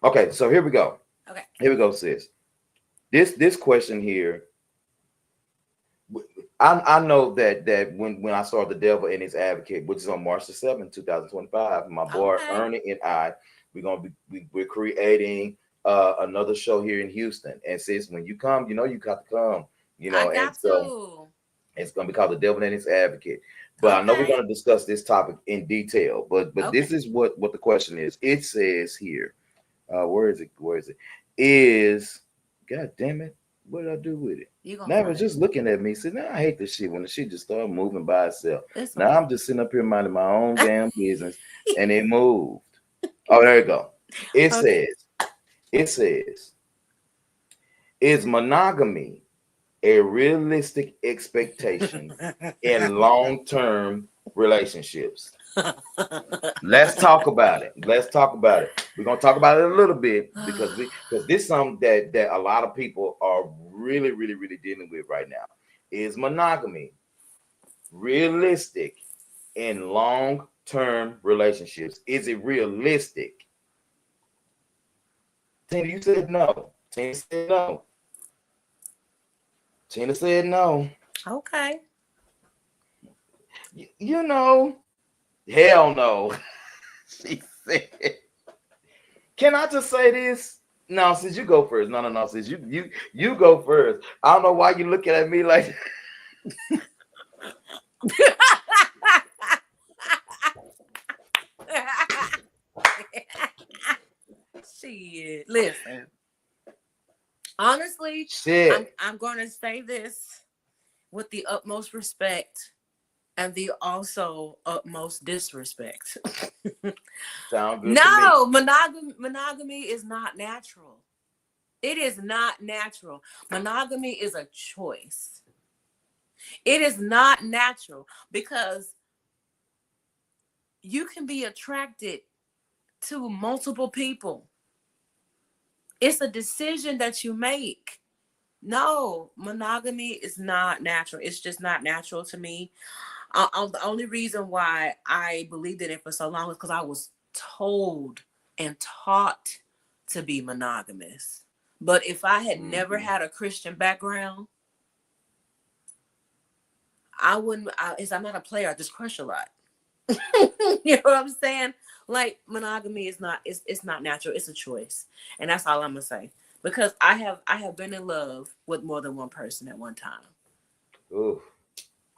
Okay, so here we go. Okay. Here we go, sis. This question here, I know that when I saw The Devil and His Advocate, which is on March the 7th, 2025, my boy Ernie and I, we're creating another show here in Houston. And sis, when you come, you got to come. So it's gonna be called The Devil and His Advocate. But I know we're gonna discuss this topic in detail. But this is what the question is. It says here, where is it? God damn it. What did I do with it? You gonna Now I find was just looking at me. Said, now I hate this shit when the shit just started moving by itself. it's Now okay. I'm just sitting up here minding my own damn business, and it moved. Oh, there you go. It Okay. says, is monogamy a realistic expectation in long-term relationships? Let's talk about it. Let's talk about it. We're gonna talk about it a little bit because this is something that a lot of people are really dealing with right now. Is monogamy realistic in long-term relationships? Is it realistic? Tina, you said no. Tina said no. Tina said no. Okay. You know, hell no. She said. Can I just say this? No, since you go first. No. Since you go first. I don't know why you looking at me like. Shit. Listen. Honestly, Shit. I'm going to say this with the utmost respect and the also utmost disrespect. Sound good No, monogamy is not natural. It is not natural. Monogamy is a choice. It is not natural because you can be attracted to multiple people. It's a decision that you make. No, monogamy is not natural. It's just not natural to me. The only reason why I believed in it for so long is because I was told and taught to be monogamous. But if I had never had a Christian background, I wouldn't. I'm not a player. I just crush a lot. You know what I'm saying? Like monogamy is not. It's not natural. It's a choice, and that's all I'm gonna say. Because I have been in love with more than one person at one time. Oof.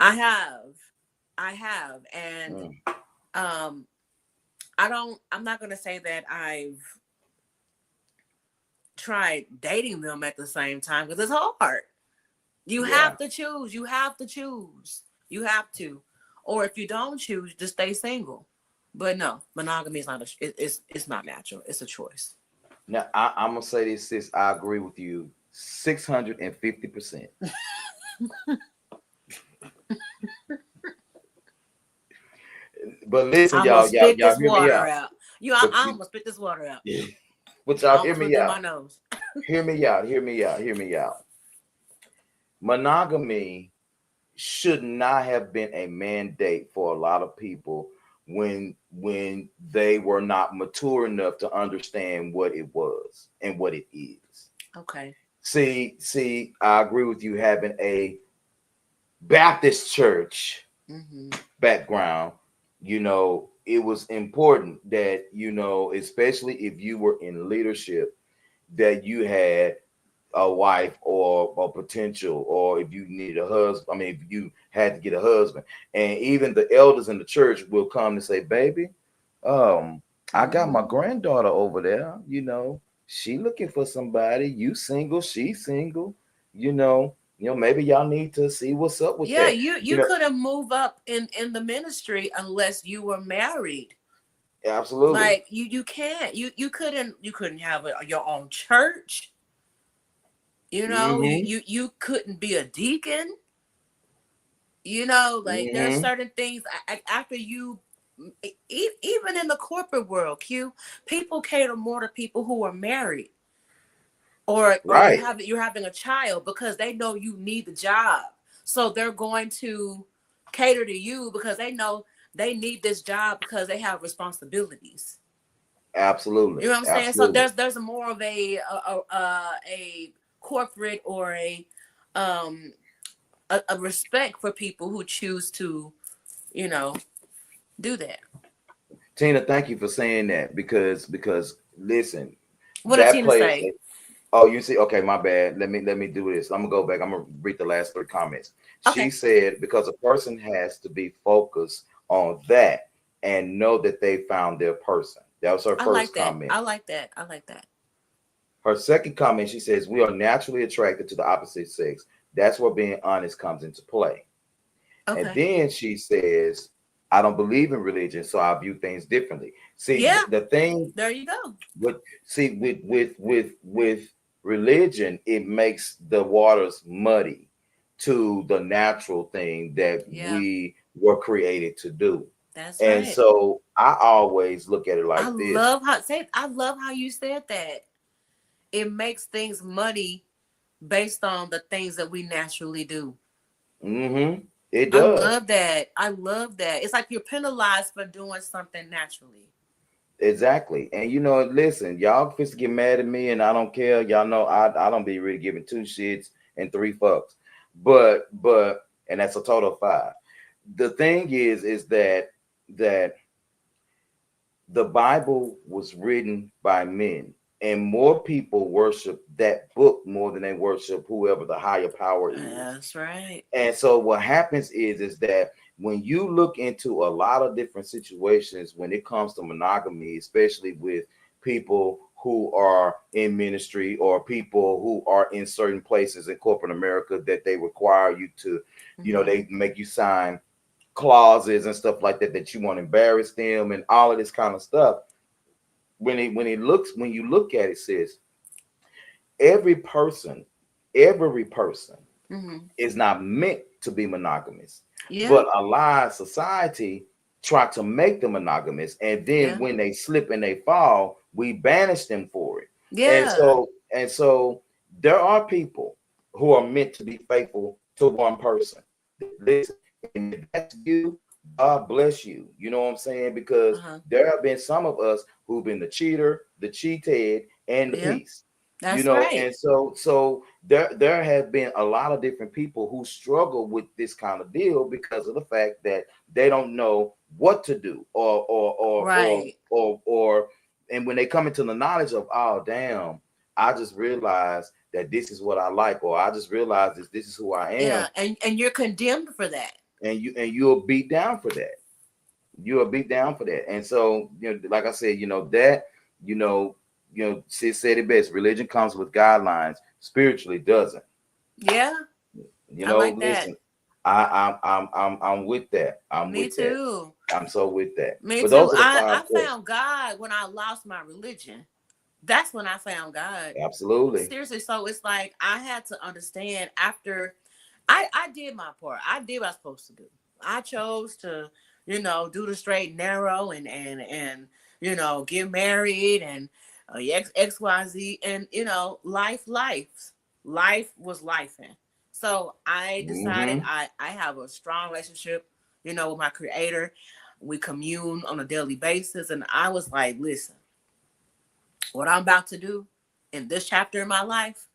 I have, and I'm not gonna say that I've tried dating them at the same time because it's hard. You have to choose. You have to choose. You have to, or if you don't choose, just stay single. But no, monogamy is not. It's not natural. It's a choice. Now I'm gonna say this, sis. I agree with you 650%. But listen, I'm gonna y'all spit this hear me water out. out. I'm gonna spit this water out. But y'all I'm hear gonna me put it in out. my nose. Hear me out. Monogamy should not have been a mandate for a lot of people when they were not mature enough to understand what it was and what it is. Okay. See, I agree with you having a Baptist church background. You know, it was important that, you know, especially if you were in leadership, that you had a wife or a potential, or if you needed a husband, I mean, if you had to get a husband, and even the elders in the church will come and say, baby, I got my granddaughter over there, you know, she looking for somebody, you single, she single, you know, maybe y'all need to see what's up with that. You couldn't move up in the ministry unless you were married. Absolutely. Like you can't. You couldn't have your own church. You know, you couldn't be a deacon. You know, like there are certain things after you, even in the corporate world, people cater more to people who are married, or you're having a child because they know you need the job, so they're going to cater to you because they know they need this job because they have responsibilities. Absolutely. You know what I'm saying? So there's more of a corporate or a respect for people who choose to, you know, do that. Tina, thank you for saying that because listen, What did Tina say? Oh, you see, okay, my bad. Let me do this. I'm gonna go back. I'm gonna read the last 3 comments. Okay. She said because a person has to be focused on that and know that they found their person. That was her first comment. I like that. Her second comment, she says, we are naturally attracted to the opposite sex. That's where being honest comes into play. Okay. And then she says, I don't believe in religion, so I view things differently. See, Yeah. the thing. There you go. With religion, it makes the waters muddy to the natural thing that we were created to do. That's and right. So I always look at it like this. I love how you said that. It makes things muddy based on the things that we naturally do. It does. I love that. It's like you're penalized for doing something naturally. Exactly. And listen, y'all fist get mad at me, and I don't care. Y'all know I don't be really giving 2 shits and 3 fucks. But and that's a total of 5. The thing is that the Bible was written by men, and more people worship that book more than they worship whoever the higher power is. That's right. And so what happens is that when you look into a lot of different situations when it comes to monogamy, especially with people who are in ministry or people who are in certain places in corporate America, that they require you to, they make you sign clauses and stuff like that you won't embarrass them and all of this kind of stuff. When you look at it, says every person is not meant to be monogamous. But a lie society try to make them monogamous, and then when they slip and they fall, we banish them for it. And so there are people who are meant to be faithful to one person. Listen, and if that's you, God bless you. You know what I'm saying? Because there have been some of us who've been the cheater, the cheated, and the piece. That's right. And so there have been a lot of different people who struggle with this kind of deal because of the fact that they don't know what to do or and when they come into the knowledge of, oh damn, I just realized that this is what I like, or I just realized this is who I am. Yeah, and you're condemned for that. And you'll beat down for that. You'll beat down for that. And so, like I said, Sis said it best. Religion comes with guidelines. Spiritually doesn't. Yeah. I like listen, that. I'm with that. Me too. I'm so with that. Me too. I found God when I lost my religion. That's when I found God. Absolutely. Seriously. So it's like I had to understand after I did my part. I did what I was supposed to do. I chose to, do the straight and narrow and get married and XYZ and life was lifing. So I decided I have a strong relationship, with my creator. We commune on a daily basis. And I was like, listen, what I'm about to do in this chapter in my life,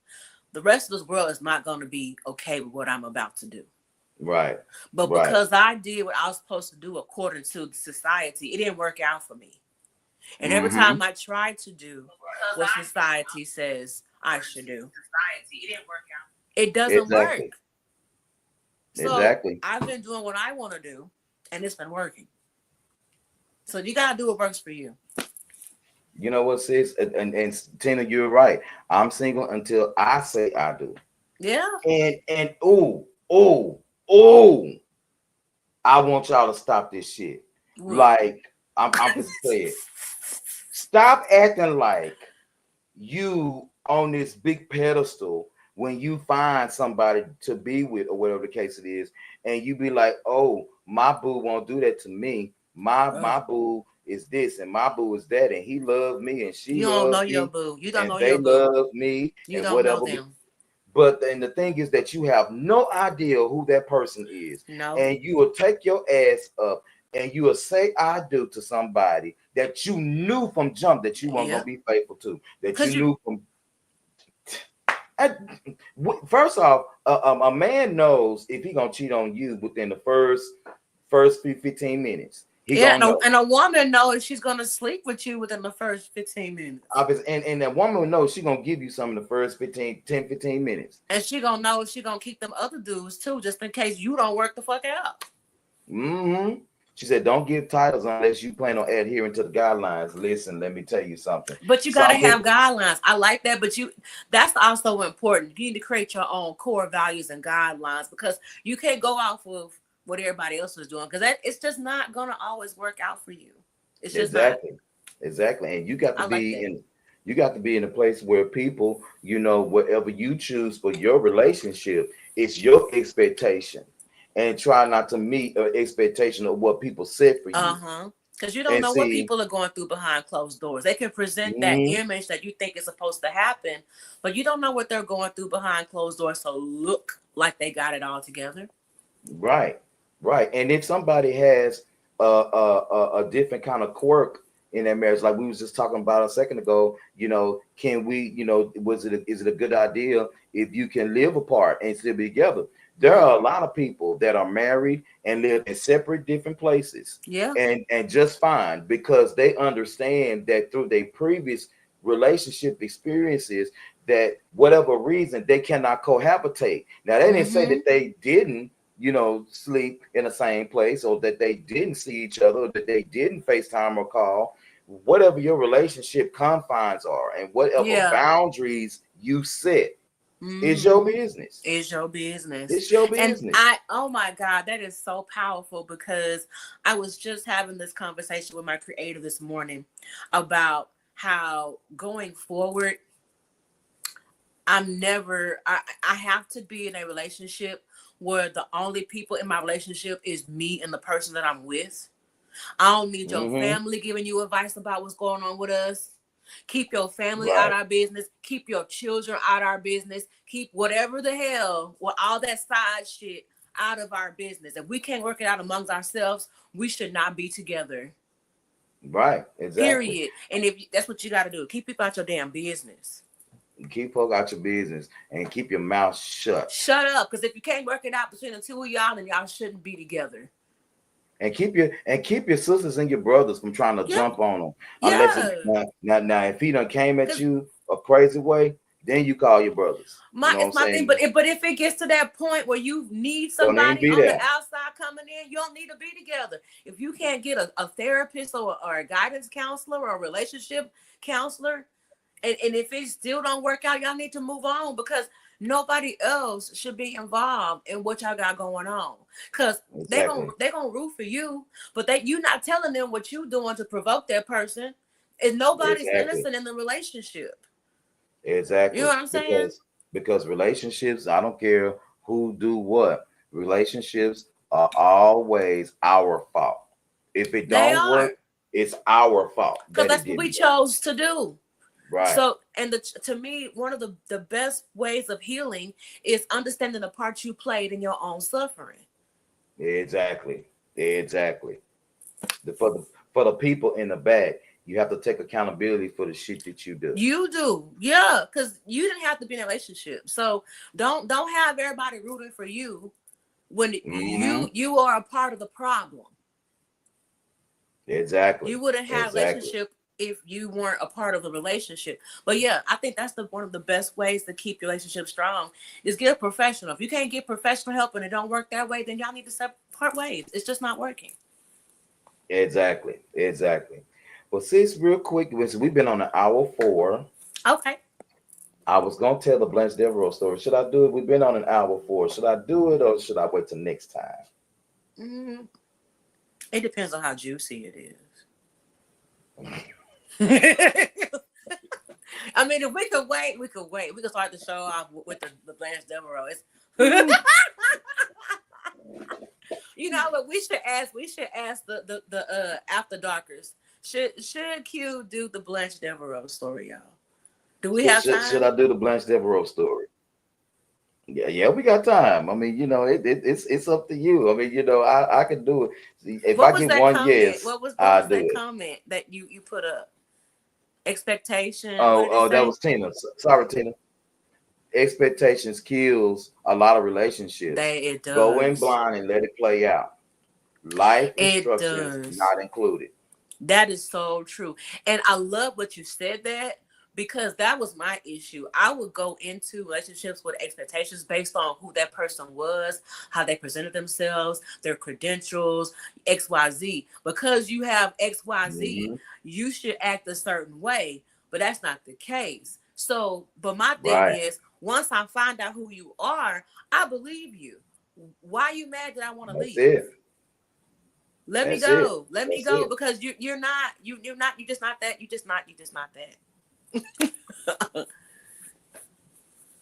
the rest of this world is not going to be okay with what I'm about to do. Right. But because I did what I was supposed to do according to society, it didn't work out for me. And every time I tried to do what society says I should do, it didn't work out. It doesn't work. So I've been doing what I want to do, and it's been working. So you got to do what works for you. You know what, sis? And Tina, you're right. I'm single until I say I do. Yeah. And I want y'all to stop this shit. Like, I'm just saying. Stop acting like you on this big pedestal when you find somebody to be with or whatever the case it is, and you be like, oh, my boo won't do that to me. My boo is this and my boo is that, and he loves me and she don't know me, your boo. You don't know they your boo. love me. You and don't whatever. know them. But then the thing is that you have no idea who that person is. No. And you will take your ass up and you will say I do to somebody that you knew from jump that you weren't gonna be faithful to. That you knew from. First off, a man knows if he gonna cheat on you within the first 15 minutes. And a woman knows she's gonna sleep with you within the first 15 minutes. And that woman knows she's gonna give you some in the first 15 minutes. And she gonna know she's gonna keep them other dudes too, just in case you don't work the fuck out. She said, don't give titles unless you plan on adhering to the guidelines. Listen, let me tell you something. But you gotta have guidelines. I like that, but that's also important. You need to create your own core values and guidelines, because you can't go off of what everybody else is doing, because it's just not gonna always work out for you. It's just exactly. And you got to be in a place where people, whatever you choose for your relationship, it's your expectation. And try not to meet an expectation of what people said for you. Because you don't know what people are going through behind closed doors. They can present that image that you think is supposed to happen, but you don't know what they're going through behind closed doors. So look like they got it all together. Right. And if somebody has a different kind of quirk in their marriage, like we was just talking about a second ago, can we, is it a good idea if you can live apart and still be together? There are a lot of people that are married and live in separate different places. Yeah. And just fine, because they understand that through their previous relationship experiences, that whatever reason they cannot cohabitate. Now, they didn't say that they didn't, sleep in the same place, or that they didn't see each other, or that they didn't FaceTime or call. Whatever your relationship confines are and whatever boundaries you set, it's your business. It's your business. It's your business. And oh my God, that is so powerful, because I was just having this conversation with my creator this morning about how going forward, I have to be in a relationship where the only people in my relationship is me and the person that I'm with. I don't need your family giving you advice about what's going on with us. Keep your family out of our business. Keep your children out of our business. Keep whatever the hell, all that side shit out of our business. If we can't work it out amongst ourselves, we should not be together. Right, exactly. Period. And that's what you got to do. Keep people out your damn business. Keep folk out your business and keep your mouth shut. Shut up, because if you can't work it out between the two of y'all, then y'all shouldn't be together. And keep your sisters and your brothers from trying to jump on them. Unless now if he done came at you a crazy way, then you call your brothers. It's my thing. But if it gets to that point where you need somebody on the outside coming in, you don't need to be together. If you can't get a therapist or a guidance counselor or a relationship counselor, and if it still don't work out, y'all need to move on, because nobody else should be involved in what y'all got going on. Because they gonna root for you, but you not telling them what you doing to provoke that person. And nobody's innocent in the relationship. Exactly. You know what I'm saying? Because relationships, I don't care who do what, relationships are always our fault. If it don't work, it's our fault. Because that's what we chose to do. Right. So, and to me, one of the best ways of healing is understanding the part you played in your own suffering. Exactly. For the people in the back, you have to take accountability for the shit that you do. You do, yeah, because you didn't have to be in a relationship. So don't have everybody rooting for you when you are a part of the problem. Exactly. You wouldn't have a relationship if you weren't a part of the relationship. But yeah, I think that's one of the best ways to keep your relationship strong is get a professional. If you can't get professional help and it don't work that way, then y'all need to part ways. It's just not working. Exactly. Well, sis, real quick, we've been on an hour 4. Okay. I was gonna tell the Blanche Deveraux story. Should I do it? We've been on an hour 4. Should I do it, or should I wait till next time? It depends on how juicy it is. I mean, if we could wait, we could wait. We could start the show off with the Blanche Deveraux. You know what? We should ask the After-Darkers. Should Q do the Blanche Deveraux story, y'all? Do we have time? Should I do the Blanche Deveraux story? Yeah, we got time. I mean, it's up to you. I mean, I can do it. See, if I get one yes, what was that comment that you put up? Expectation. That was Tina. Sorry, Tina. Expectations kills a lot of relationships. It does. Go in blind and let it play out. Life instructions not included. That is so true. And I love what you said because that was my issue. I would go into relationships with expectations based on who that person was, how they presented themselves, their credentials, XYZ. Because you have XYZ, you should act a certain way, but that's not the case. So, but my thing Right. is, once I find out who you are, I believe you. Why are you mad that I want to That's leave? it. Let me That's it. go. Let me That's go it. because you're not you're just not that. You're just not that.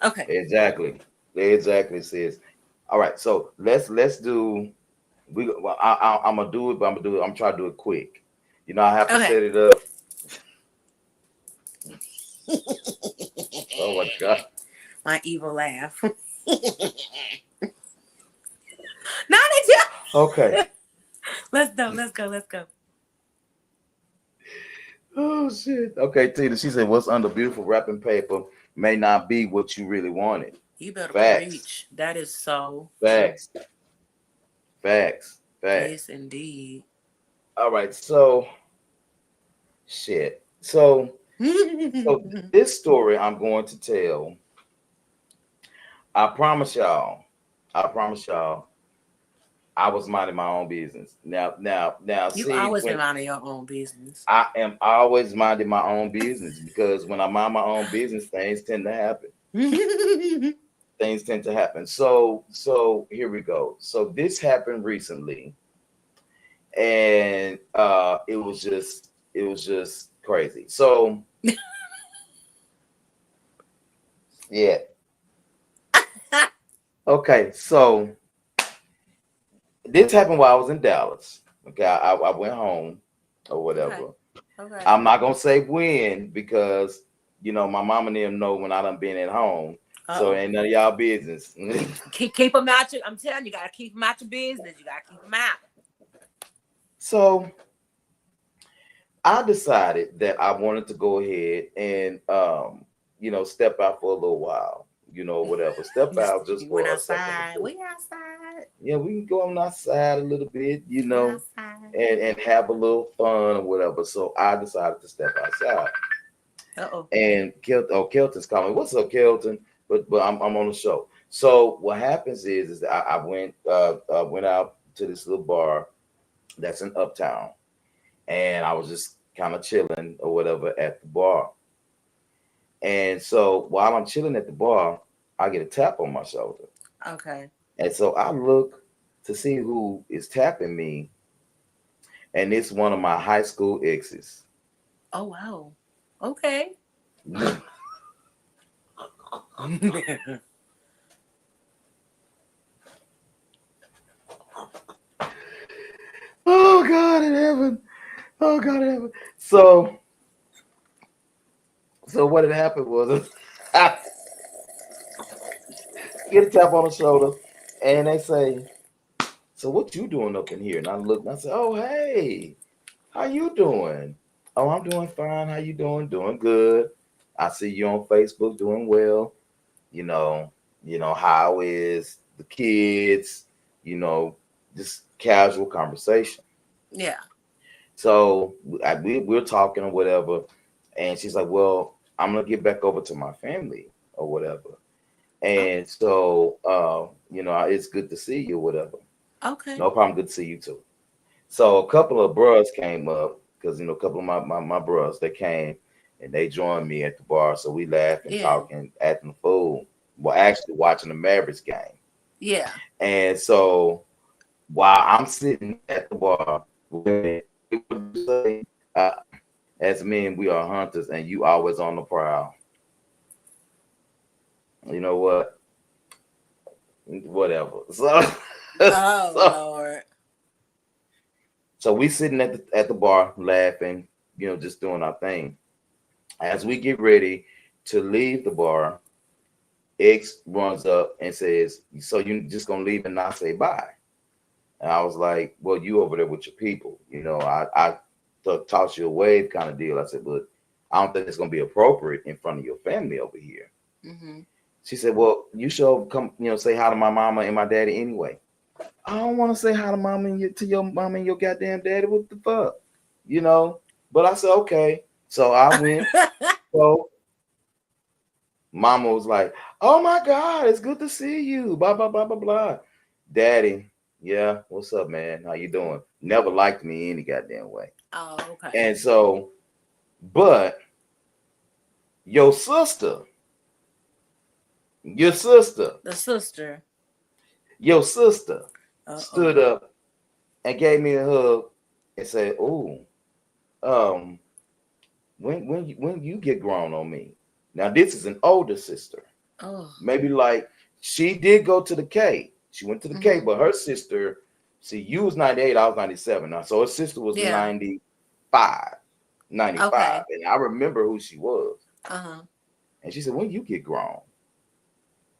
Okay. Exactly, sis. All right, so let's do. Well, I'm gonna do it, but I'm trying to do it quick. You know, I have to Okay. set it up. Oh my god. My evil laugh. Not it. Okay. Let's go. Let's go. Let's go. Oh shit. Okay, Tina. She said, "What's under beautiful wrapping paper may not be what you really wanted." You better Facts. preach. That is so true. Facts. Facts. Yes, Facts. indeed. All right. So shit. So this story I'm going to tell. I promise y'all. I promise y'all. I was minding my own business. Now. You've See, always been when minding your own business. I am always minding my own business, because when I mind my own business, things tend to happen. Things tend to happen. So here we go. So this happened recently, and it was just crazy. So yeah. Okay. So this happened while I was in Dallas. Okay, I went home or whatever. Okay. I'm not gonna say when, because my mama and them know when I done been at home. So Uh-oh. ain't none of y'all business. Keep them out. I'm telling you, gotta keep them out your business. You gotta keep them out. So I decided that I wanted to go ahead and step out for a little while. Whatever. Step out just You went for a second or outside. two. We outside. Yeah, we can go on outside a little bit, We outside. and have a little fun or whatever. So I decided to step outside. Uh-oh. And Kelton's calling. What's up, Kelton? But I'm on the show. So what happens is that I went out to this little bar that's in Uptown, and I was just kind of chilling or whatever at the bar. And so while I'm chilling at the bar, I get a tap on my shoulder, Okay. and so I look to see who is tapping me, and it's one of my high school exes. Oh wow. Okay. Oh God in heaven. Oh God in heaven. So what had happened was I get a tap on the shoulder, and they say, "So what you doing up in here?" And I look and I say, "Oh hey, how you doing?" "Oh, I'm doing fine. How you doing?" "Doing good. I see you on Facebook doing well. You know, how is the kids, you know, just casual conversation." Yeah. So we're talking or whatever, and she's like, "Well, I'm gonna get back over to my family or whatever." And so, it's good to see you, or whatever. Okay. No problem. Good to see you too. So a couple of bros came up, because a couple of my bros, they came and they joined me at the bar. So we laughing, Yeah. talking, acting the fool. Well, actually watching the Mavericks game. Yeah. And so while I'm sitting at the bar, uh, as men, we are hunters, and you always on the prowl. You know what? Whatever. So, Oh so, Lord. so we sitting at the bar laughing, just doing our thing. As we get ready to leave the bar, X runs up and says, "So you just gonna leave and not say bye?" And I was like, "Well, you over there with your people. I tossed you a wave kind of deal." I said, "But I don't think it's gonna be appropriate in front of your family over here." Mm-hmm. She said, "Well, you should come, say hi to my mama and my daddy anyway." "I don't want to say hi to mama to your mama and your goddamn daddy. What the fuck?" But I said, okay. So I went. So Mama was like, "Oh my God, it's good to see you." Blah blah blah blah blah. Daddy, yeah, what's up, man? How you doing? Never liked me any goddamn way. Oh, okay. And so, but your sister, your sister, The sister. your sister stood Uh-oh. up and gave me a hug and said, "Oh, um, when you get grown on me." Now this is an older sister. Oh. Maybe like she did go to the K. She went to the K, Mhm. but her sister, see, you was 98, I was 97 now. So her sister was Yeah. 95, 95. Okay. And I remember who she was. Uh-huh. And she said, "When you get grown?"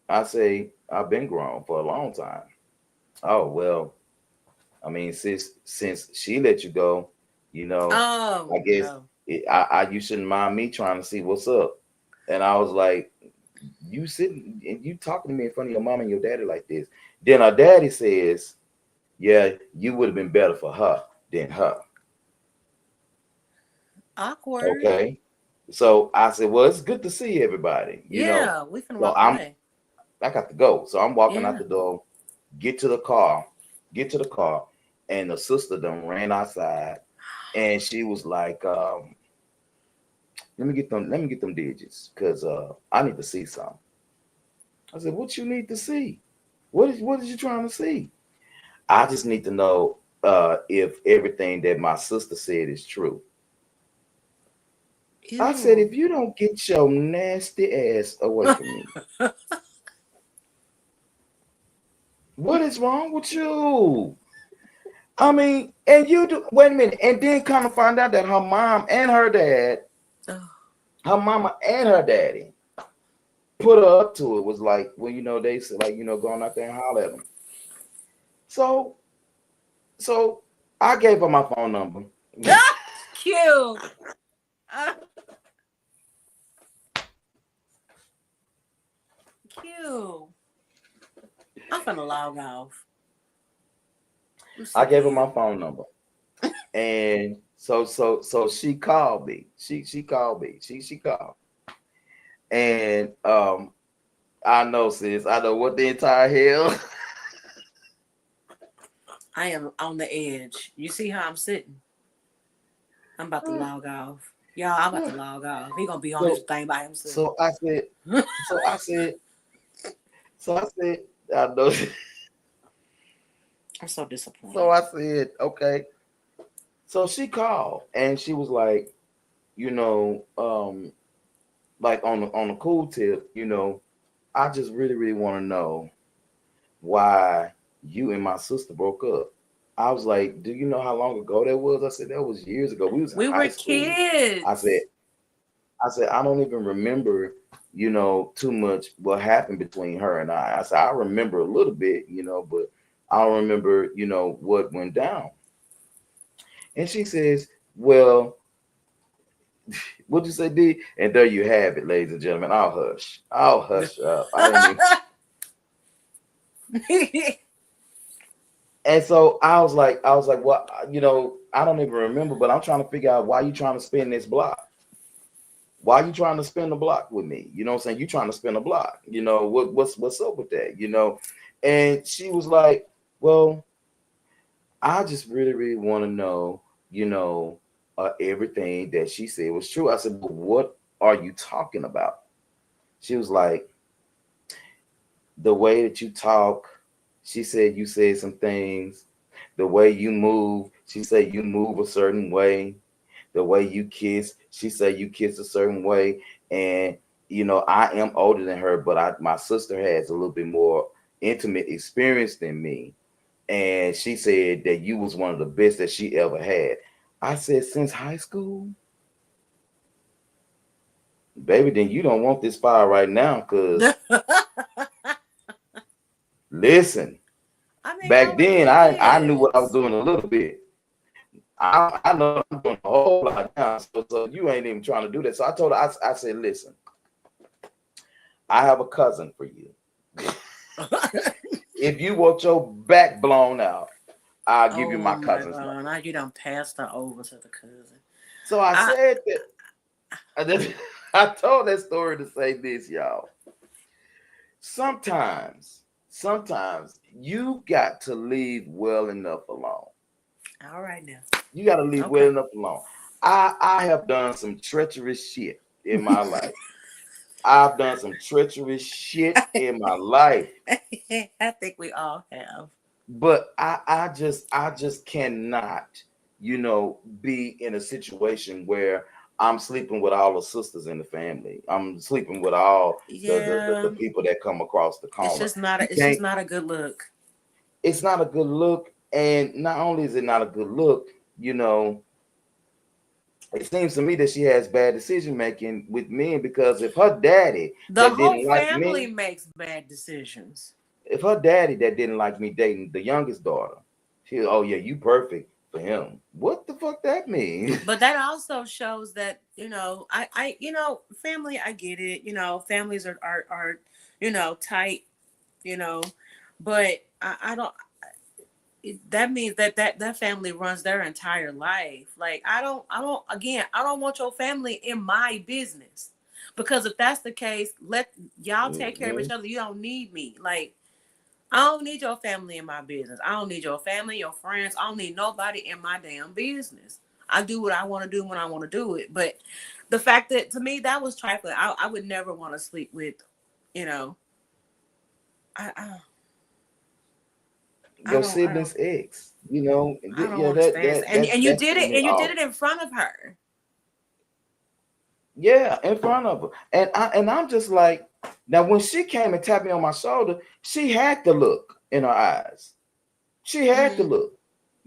I say, "I've been grown for a long time." "Oh, well, I mean, since she let you go, I Oh guess no. you shouldn't mind me trying to see what's up." And I was like, "You sitting and you talking to me in front of your mom and your daddy like this?" Then our daddy says, "Yeah, you would have been better for her than her." Awkward. Okay. So I said, "Well, it's good to see everybody, Yeah, we can So walk away. I got to go. So I'm walking out Yeah. the door, get to the car, and the sister done ran outside and she was like, let me get them digits, because I need to see something." I said, "What you need to see? What is you trying to see?" "I just need to know if everything that my sister said is true." I said, Ew. "If you don't get your nasty ass away from me, what is wrong with you?" I mean, and you do, wait a minute, and then kind of find out that her mom and her dad, Oh. her mama and her daddy put her up to it. Was like, well, they said, like, going out there and holler at them. So, so I gave her my phone number. Cute. Ah, cute. I'm finna log off. I gave her my phone number, and so she called me. She called me. She called, and I know, sis. I know what the entire hell. I am on the edge. You see how I'm sitting? I'm about to log off. Y'all, I'm about to log off. He gonna be on this So thing by himself. so I said so I said so I said I know. I'm so disappointed. So I said, okay. So she called and she was like, like on the cool tip, I just really, really want to know why you and my sister broke up. I was like, "Do you know how long ago that was?" I said, "That was years ago. We was in We high were school." kids. I said, "I don't even remember, too much what happened between her and I." I said, "I remember a little bit, but I don't remember, what went down." And she says, "Well, what'd you say, D?" And there you have it, ladies and gentlemen. I'll hush. I'll hush up. I ain't even. And so I was like, "Well, I don't even remember, but I'm trying to figure out why you trying to spin this block. Why you trying to spin the block with me? You know what I'm saying? You trying to spin a block. What's up with that? And she was like, "Well, I just really, really want to know, everything that she said was true." I said, "But what are you talking about?" She was like, "The way that you talk." She said, "You said some things. The way you move." She said, "You move a certain way. The way you kiss." She said, "You kiss a certain way." And, I am older than her, but my sister has a little bit more intimate experience than me. And she said that you was one of the best that she ever had. I said, "Since high school?" "Baby, then you don't want this fire right now, because listen, I mean, y'all back were then I knew what I was kids. doing a little bit. I know I'm doing a whole lot now, so you ain't even trying to do that." So I told her, I said, "Listen, I have a cousin for you. If you want your back blown out, I'll give you Oh my my cousin's God! number." Now you done passed her over to the cousin. So I I said that. I told that story to say this, y'all. Sometimes you got to leave well enough alone. All right now. You got to leave well Okay. enough alone. I have done some treacherous shit in my life. I've done some treacherous shit in my life. I think we all have. But I just cannot, be in a situation where I'm sleeping with all the sisters in the family. I'm sleeping with all the Yeah. people that come across the It's corner. just not You a, it's just can't, not a good look. it's not a good look. And not only is it not a good look, you know, it seems to me that she has bad decision making with men because if her daddy The that whole didn't like family me, makes bad decisions. if her daddy that didn't like me dating the youngest daughter, she, oh yeah, you perfect for him. What the fuck that mean? But that also shows that, family, I get it. Families are tight, you know, but I don't, that means that family runs their entire life. Like, I don't want your family in my business, because if that's the case, let y'all take care of each Mhm. other. You don't need me. Like, I don't need your family in my business. I don't need your family, your friends. I don't need nobody in my damn business. I do what I want to do when I want to do it. But the fact that, to me, that was trifling. I would never want to sleep with, you know, I, I I Your don't I don't siblings ex, I don't yeah, that understand. that And that's and you that's did putting it me and you did off. it in front of her. Yeah, in front of her. And I'm just like, now when she came and tapped me on my shoulder, she had to look in her eyes. She had to Hmm. look,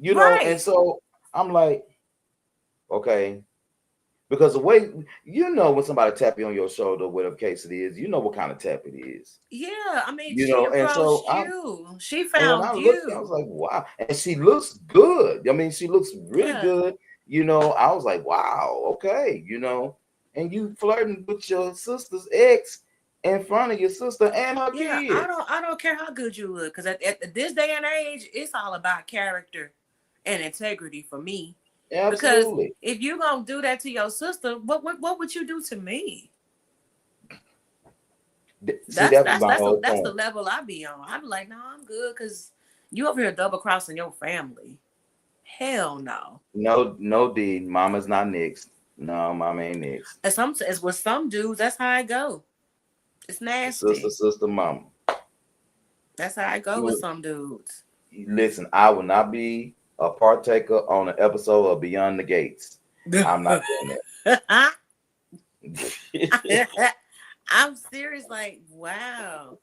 and Right. so I'm like, okay. Because the way when somebody tap you on your shoulder, whatever case it is, you know what kind of tap it is. Yeah. I mean, she And so approached you. She and when I found looked, I was you. like, wow. And she looks good. I mean, she looks really Yeah. good. I was like, wow, okay, and you flirting with your sister's ex in front of your sister and her Yeah. I kids. don't I don't care how good you look, because at this day and age, it's all about character and integrity for me. Because Absolutely. if you gonna do that to your sister, what would you do to me? See, That's that was that's my that's the whole that's the point. level I be on. I be like, no, I'm good, because you over here double crossing your family. Hell no. No, no, D. Mama's not next. No, mama ain't next. As with some dudes, that's how I go. It's Sister, nasty. sister, mama. That's how I go with You some dudes. listen. I will not be a partaker on an episode of Beyond the Gates. I'm not doing that. I'm serious. Like, wow,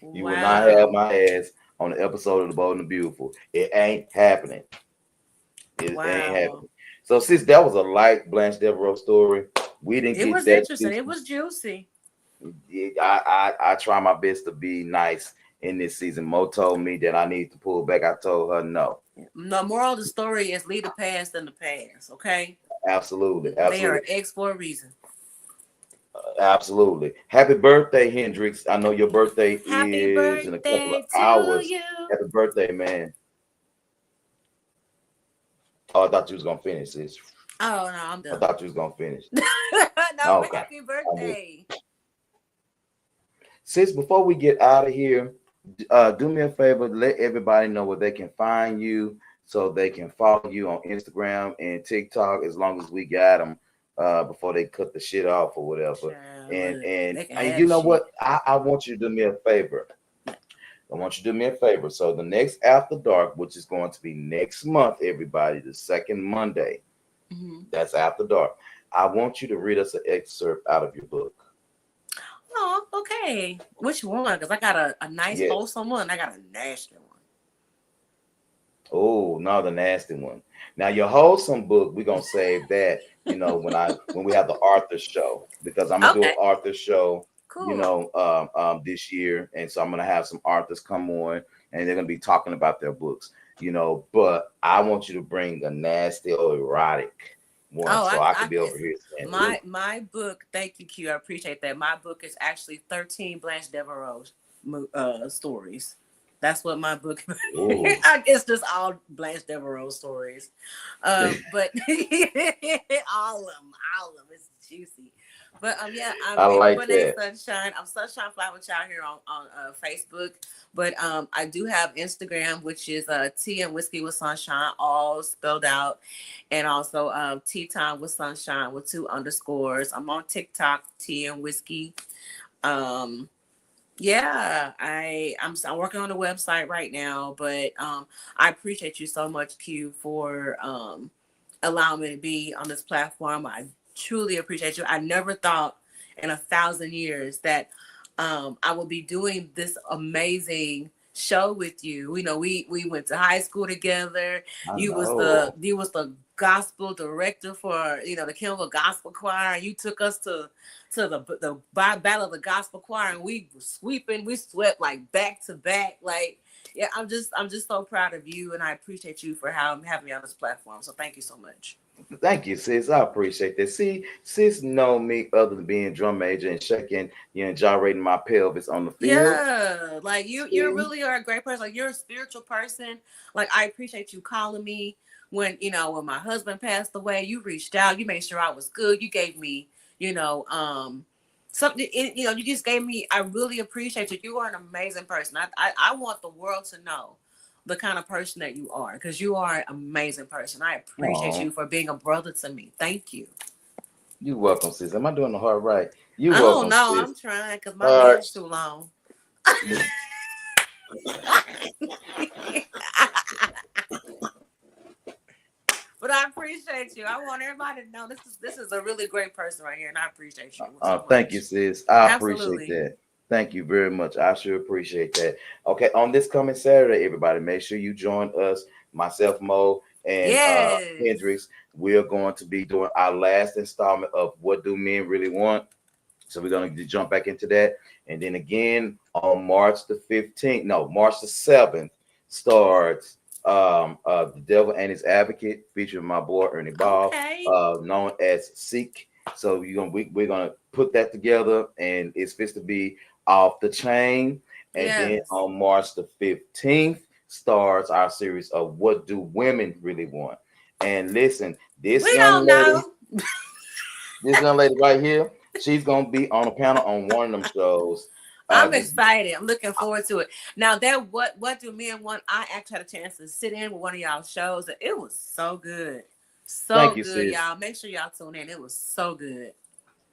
You will not have wow, my ass on the episode of The Bold and the Beautiful. It ain't happening. It ain't wow. happening. So since that was a light Blanche Deveraux story, we didn't It get was that interesting. It juicy. was juicy. I try my best to be nice in this season. Mo told me that I need to pull back. I told her no. The moral of the story is leave the past in the past. Okay, Absolutely, they are absolutely, ex for a reason. absolutely. Happy birthday, Hendrix. I know your birthday Happy is in a couple of birthday to hours. you. Happy birthday, man. Oh, I thought you was gonna finish this. Oh no, I'm I done. thought you was gonna finish. No, but Okay. happy I'm with birthday. Sis, before we get out of here, do me a favor, let everybody know where they can find you so they can follow you on Instagram and TikTok as long as we got them before they cut the shit off or whatever. Child, And look, and, they can and have you the know shit. what? I want you to do me a favor. I want you to do me a favor. So the next After Dark, which is going to be next month, everybody, the second Monday, Hmm. that's After Dark. I want you to read us an excerpt out of your book. Oh, okay. Which one? Because I got a nice Yes. wholesome one. I got a nasty one. Oh, no, the nasty one. Now your wholesome book, we're gonna save that, when we have the Arthur show, because I'm gonna do an Okay, Arthur show, cool. this year. And so I'm gonna have some authors come on and they're gonna be talking about their books, but I want you to bring a nasty or erotic one Oh, so I can be over it's here saying, ooh, my book. Thank you, Q. I appreciate that. My book is actually 13 Blanche Deveraux stories. That's what my book. ooh. It's just all Blanche Deveraux stories, but all of them, it's juicy. But yeah, I like Renee that. Sunshine. I'm Sunshine Flower Child here on Facebook. But I do have Instagram, which is Tea and Whiskey with Sunshine, all spelled out, and also Tea Time with Sunshine with 2 underscores. I'm on TikTok, Tea and Whiskey. Yeah, I'm working on the website right now, but I appreciate you so much, Q, for allowing me to be on this platform. I truly appreciate you. I never thought in 1,000 years that I would be doing this amazing show with you. You know, we went to high school together. I You was know. the gospel director for the Kimball Gospel Choir. You took us to the battle of the gospel choir, and we were sweeping. We swept like back to back. Like, yeah, I'm just so proud of you, and I appreciate you for having me on this platform. So thank you so much. Thank you, sis. I appreciate that. See, sis know me other than being drum major and shaking, and gyrating my pelvis on the field. Yeah, like you really are a great person. Like, you're a spiritual person. Like, I appreciate you calling me when when my husband passed away. You reached out. You made sure I was good. You gave me something. You just gave me. I really appreciate you. You are an amazing person. I want the world to know the kind of person that you are, because you are an amazing person. I appreciate you for being a brother to me. Thank you. You welcome, sis. Am I doing the hard right? You I don't welcome, know. sis. I'm trying because my name's too long. But I appreciate you. I want everybody to know this is a really great person right here, and I appreciate you so Thank you, much. sis. I Absolutely. appreciate that. Thank you very much. I sure appreciate that. Okay, on this coming Saturday, everybody, make sure you join us, myself, Mo, and Yes. Hendrix. We're going to be doing our last installment of What Do Men Really Want? So we're going to jump back into that. And then again on March the 15th, no, March the 7th starts The Devil and His Advocate, featuring my boy Ernie Ball, known as Seek. So we're gonna put that together, and it's supposed to be off the chain. And then on March the 15th starts our series of What Do Women Really Want? And listen, this young lady right here, she's gonna be on a panel on one of them shows. I'm excited. I'm looking forward to it. Now, that what do men want? I actually had a chance to sit in with one of y'all shows, and it was so good. So good, sis. Y'all. Make sure y'all tune in. It was so good.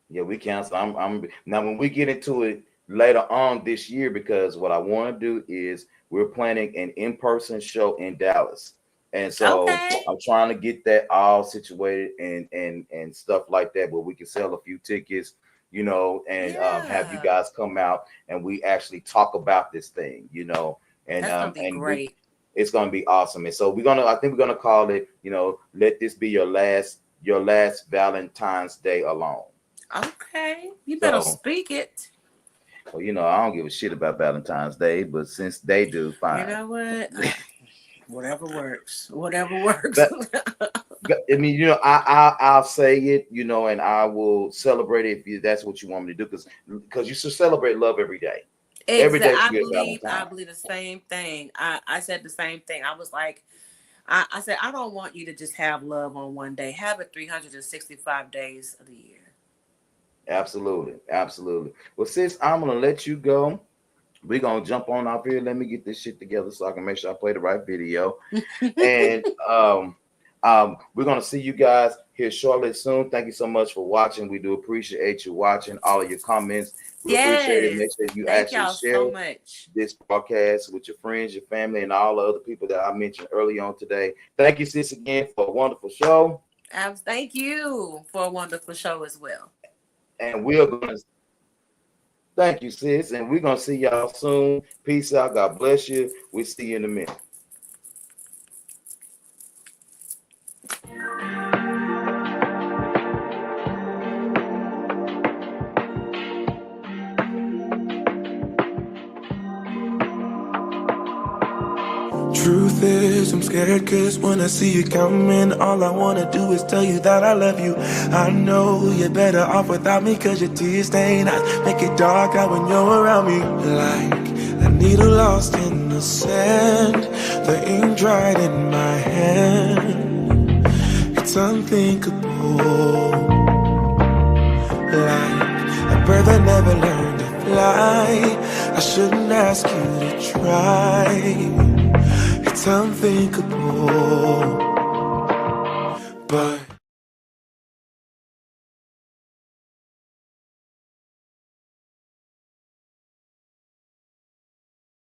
Yeah, we cancel. I'm now when we get into it later on this year, because what I want to do is we're planning an in-person show in Dallas. And so I'm trying to get that all situated and stuff like that, where we can sell a few tickets, and have you guys come out and we actually talk about this thing, and that's gonna be great. It's gonna be awesome. And so I think we're gonna call it, let this be your last Valentine's Day alone. Okay, you better speak it. Well, I don't give a shit about Valentine's Day, but since they do, fine. You know what? Whatever works. Whatever works. I mean, I'll say it, and I will celebrate it if that's what you want me to do, because you should celebrate love every day. Exactly. Every day I believe the same thing. I said the same thing. I was like, I said, I don't want you to just have love on one day. Have it 365 days of the year. Absolutely. Absolutely. Well, sis, I'm going to let you go. We're going to jump on up here. Let me get this shit together so I can make sure I play the right video. And we're going to see you guys here shortly soon. Thank you so much for watching. We do appreciate you watching, all of your comments. We appreciate it. Make sure you actually share this broadcast with your friends, your family, and all the other people that I mentioned early on today. Thank you, sis, again, for a wonderful show. Thank you for a wonderful show as well. And we're going to thank you, sis. And we're going to see y'all soon. Peace out. God bless you. We'll see you in a minute. Truth is, I'm scared, cause when I see you coming, all I wanna do is tell you that I love you. I know you're better off without me, cause your tears stain eyes make it dark out when you're around me. Like a needle lost in the sand, the ink dried in my hand. It's unthinkable. Like shouldn't ask you to try. It's unthinkable, but